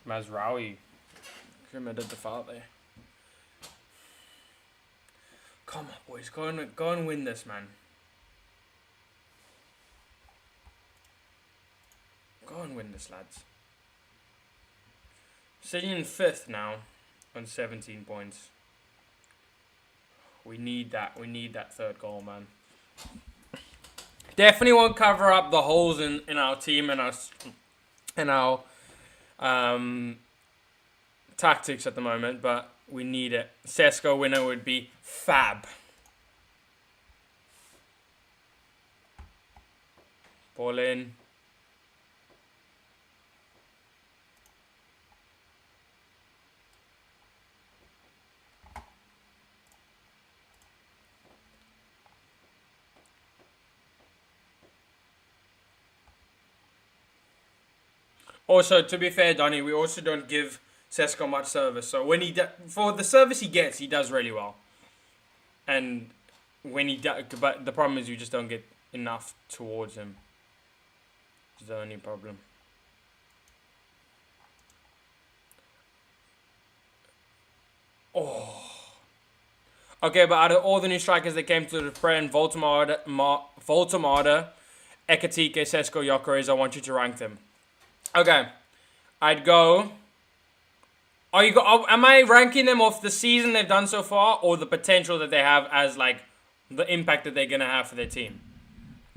Mazraoui committed the foul there. Come on, boys. Go and win this, man. Go and win this, lads. Sitting in 5th now on 17 points. We need that. We need that 3rd goal, man. Definitely won't cover up the holes in our team and our tactics at the moment, but we need it. Sesko winner would be fab. Ball in. Also, to be fair, Donny, we also don't give Sesko much service. So when for the service he gets, he does really well. And when but the problem is we just don't get enough towards him. Is the only problem. Oh. Okay, but out of all the new strikers that came to the Prem, Voltemade, Ekatike, Sesko, Gyökeres, I want you to rank them. Okay, I'd go. Am I ranking them off the season they've done so far, or the potential that they have as like the impact that they're going to have for their team.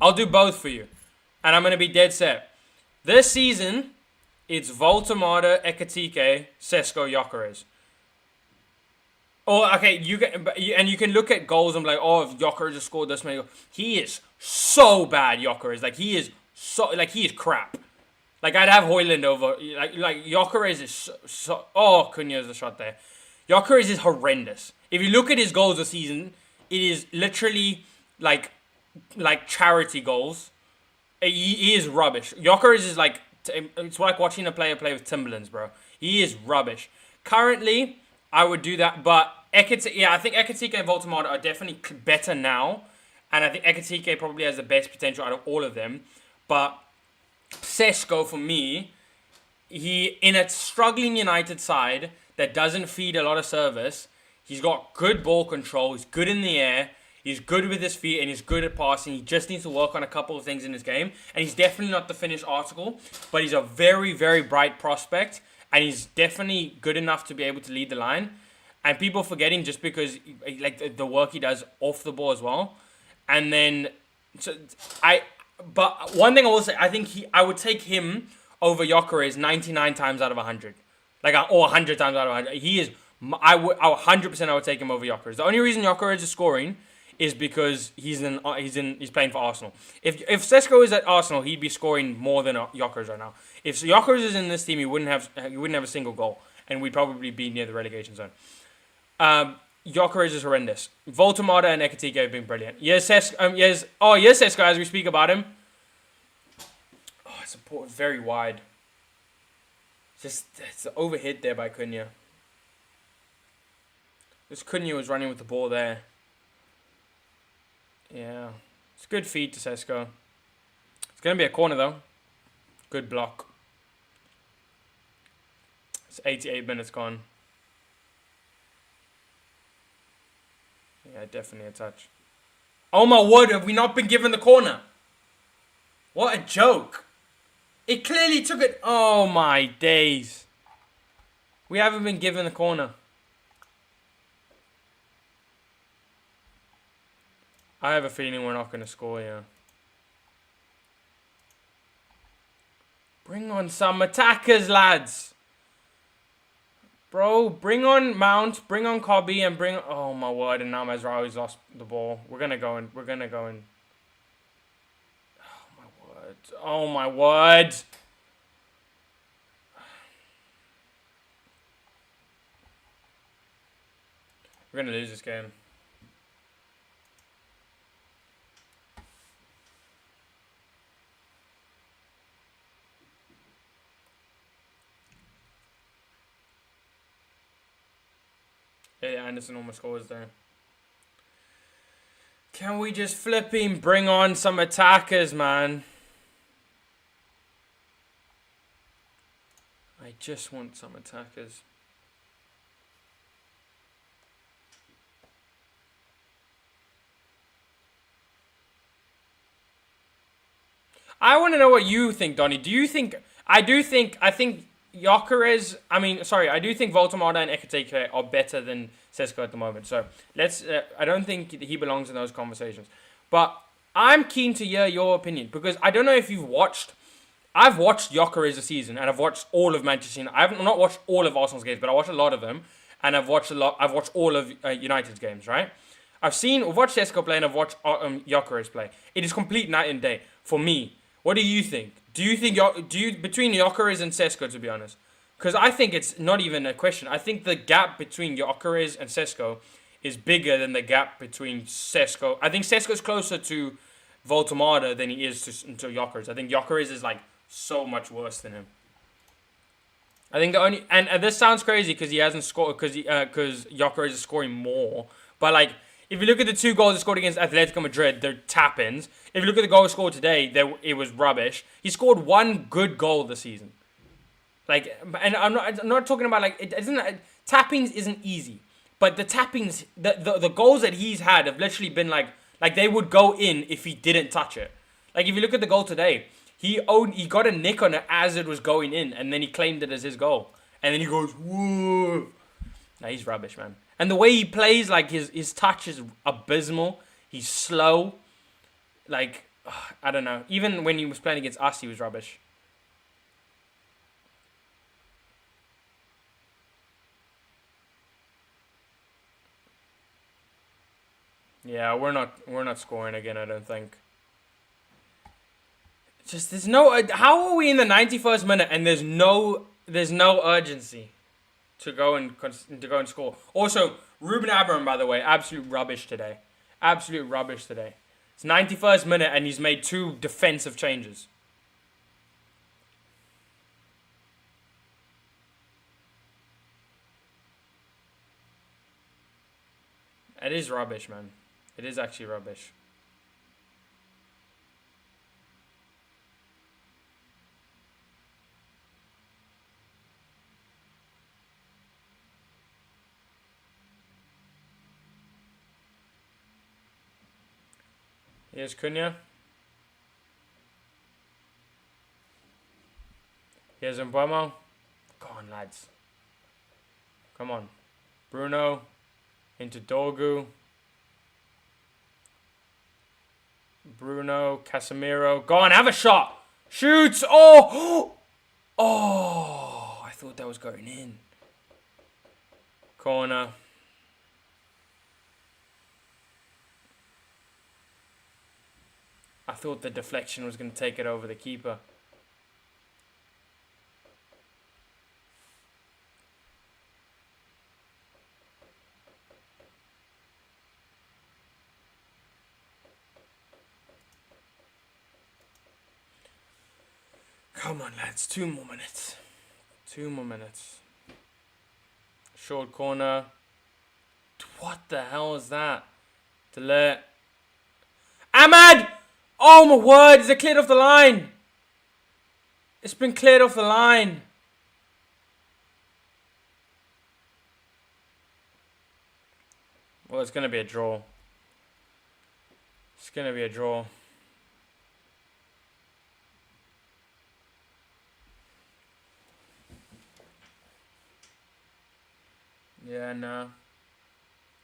I'll do both for you. And I'm going to be dead set. This season, it's Voltamata, Ekatike, Sesko, Gyökeres. Oh, okay, you can look at goals and be like, oh, if Gyökeres has scored this many goals. He is so bad, Gyökeres. Like, he is crap. Like, I'd have Højlund over. Like Gyökeres is so oh, Cunha's the shot there. Gyökeres is horrendous. If you look at his goals this season, it is literally like charity goals. He is rubbish. Gyökeres is like, it's like watching a player play with Timberlands, bro. He is rubbish. Currently, I would do that, but I think Ekatike and Voltamata are definitely better now, and I think Ekatike probably has the best potential out of all of them. But Sesko, for me, he, in a struggling United side that doesn't feed a lot of service, he's got good ball control, he's good in the air, he's good with his feet, and he's good at passing. He just needs to work on a couple of things in his game, and he's definitely not the finished article, but he's a very, very bright prospect, and he's definitely good enough to be able to lead the line. And people forgetting just because like the work he does off the ball as well. And then but one thing I will say, I would take him over Gyökeres 99 times out of 100. Or 100 times out of 100. He is 100% I would take him over Gyökeres. The only reason Gyökeres is scoring is because he's playing for Arsenal. If Sesko is at Arsenal, he'd be scoring more than Gyökeres right now. If Gyökeres is in this team, he wouldn't have a single goal, and we'd probably be near the relegation zone. Gyökeres is horrendous. Voltamata and Ekatike have been brilliant. Yes, Sesko, as we speak about him. Oh, it's very wide. It's an overhit there by Cunha. This Cunha was running with the ball there. Yeah. It's a good feed to Sesko. It's going to be a corner, though. Good block. It's 88 minutes gone. Yeah, definitely a touch. Oh my word, have we not been given the corner? What a joke. It clearly took it. Oh my days. We haven't been given the corner. I have a feeling we're not going to score here. Bring on some attackers, lads. Bro, bring on Mount, bring on Cobby, and bring... Oh, my word, and now Mazraoui's lost the ball. We're going to go in. Oh, my word. Oh, my word. We're going to lose this game. Yeah, Anderson almost scores there. Can we just flipping bring on some attackers, man? I just want some attackers. I want to know what you think, Donny. Do you think... I think Gyökeres, I do think Voltamata and Ekatike are better than Sesko at the moment. So let's. I don't think he belongs in those conversations. But I'm keen to hear your opinion because I don't know if you've watched. I've watched Gyökeres this season and I've watched all of Manchester United. I've not watched all of Arsenal's games, but I watched a lot of them, and I've watched all of United's games. Right? I've watched Sesko play and I've watched Gyökeres play. It is complete night and day for me. What do you think? Do you think between Gyökeres and Sesko, to be honest? Because I think it's not even a question. I think the gap between Gyökeres and Sesko is bigger than the gap between Sesko. I think Sesko's closer to Voltamata than he is to Gyökeres. I think Gyökeres is like so much worse than him. I think the only and this sounds crazy because he hasn't scored because Gyökeres is scoring more. But like if you look at the 2 goals he scored against Atletico Madrid, they're tap-ins. If you look at the goal he scored today, it was rubbish. He scored 1 good goal this season. Like, and I'm not talking about like tappings isn't easy, but the tappings, the goals that he's had have literally been like they would go in if he didn't touch it. Like if you look at the goal today, he got a nick on it as it was going in, and then he claimed it as his goal, and then he goes whoa. Nah, he's rubbish, man. And the way he plays, like his touch is abysmal. He's slow. Like, I don't know. Even when he was playing against us, he was rubbish. Yeah, we're not scoring again, I don't think. Just there's no. How are we in the 91st minute and there's no urgency to go and score. Also, Ruben Amorim, by the way, absolute rubbish today. Absolute rubbish today. It's 91st minute and he's made 2 defensive changes. It is rubbish, man. It is actually rubbish. Here's Cunha. Here's Mbeumo. Go on, lads. Come on. Bruno. Into Dorgu. Bruno. Casemiro. Go on, have a shot. Shoots. Oh! Oh! I thought that was going in. Corner. I thought the deflection was going to take it over the keeper. Come on, lads. 2 more minutes. 2 more minutes. Short corner. What the hell is that? Delay. Ahmad! Oh my word, is it cleared off the line? It's been cleared off the line. Well, it's going to be a draw. It's going to be a draw. Yeah, no.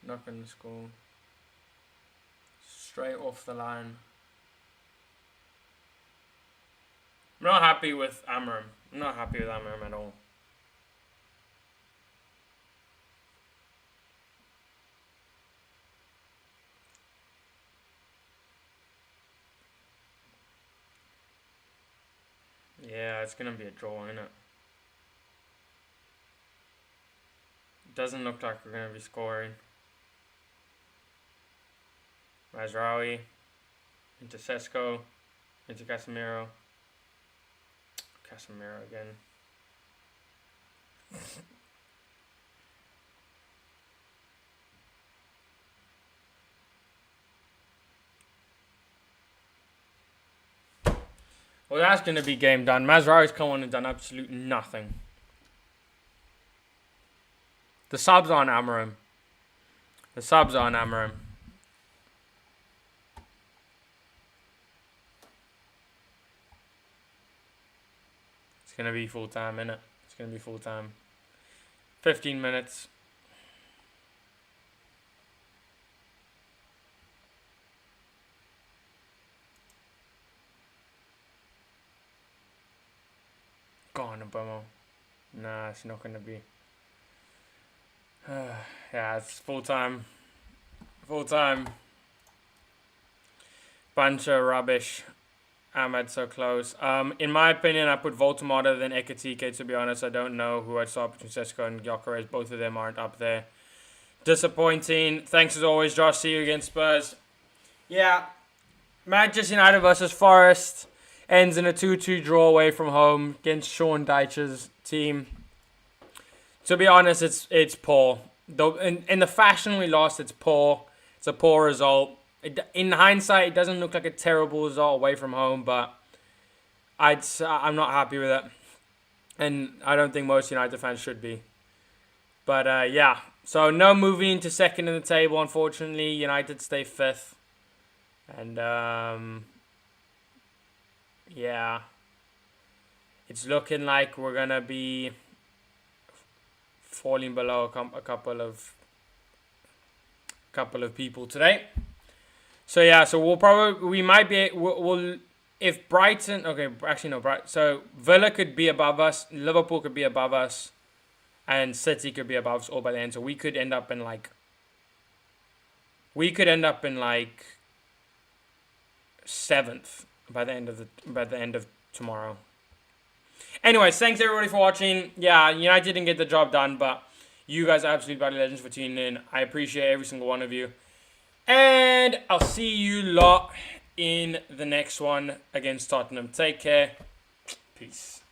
Not going to score. Straight off the line. I'm not happy with Amorim. I'm not happy with Amorim at all. Yeah, it's going to be a draw, innit? Doesn't look like we're going to be scoring. Mazraoui. Into Sesko. Into Casemiro. Casemiro again. Well, that's going to be game done. Mazraoui's come on and done absolute nothing. The subs are on Amorim. The subs are on Amorim. It's going to be full time, innit? It's going to be full time. 15 minutes. Go on, Mbeumo. Nah, it's not going to be. Yeah, it's full time. Full time. Bunch of rubbish. Ahmed so close. In my opinion, I put Voltemada than Ekatike, to be honest. I don't know who I'd swap between Sesko and Gyökeres. Both of them aren't up there. Disappointing. Thanks as always, Josh. See you against Spurs. Yeah. Manchester United versus Forest ends in a 2-2 draw away from home against Sean Dyche's team. To be honest, it's poor. Though in the fashion we lost, it's poor. It's a poor result. In hindsight, it doesn't look like a terrible result away from home, but I'm not happy with it. And I don't think most United fans should be. But yeah, so no moving into second in the table, unfortunately. United stay 5th. And yeah, it's looking like we're going to be falling below a couple of people today. So yeah, so we might be, we'll if Brighton, okay, actually no, so Villa could be above us, Liverpool could be above us, and City could be above us all by the end. So we could end up in like, seventh by the end of tomorrow. Anyways, thanks everybody for watching. Yeah, United didn't get the job done, but you guys are absolute bloody legends for tuning in. I appreciate every single one of you. And I'll see you lot in the next one against Tottenham. Take care. Peace.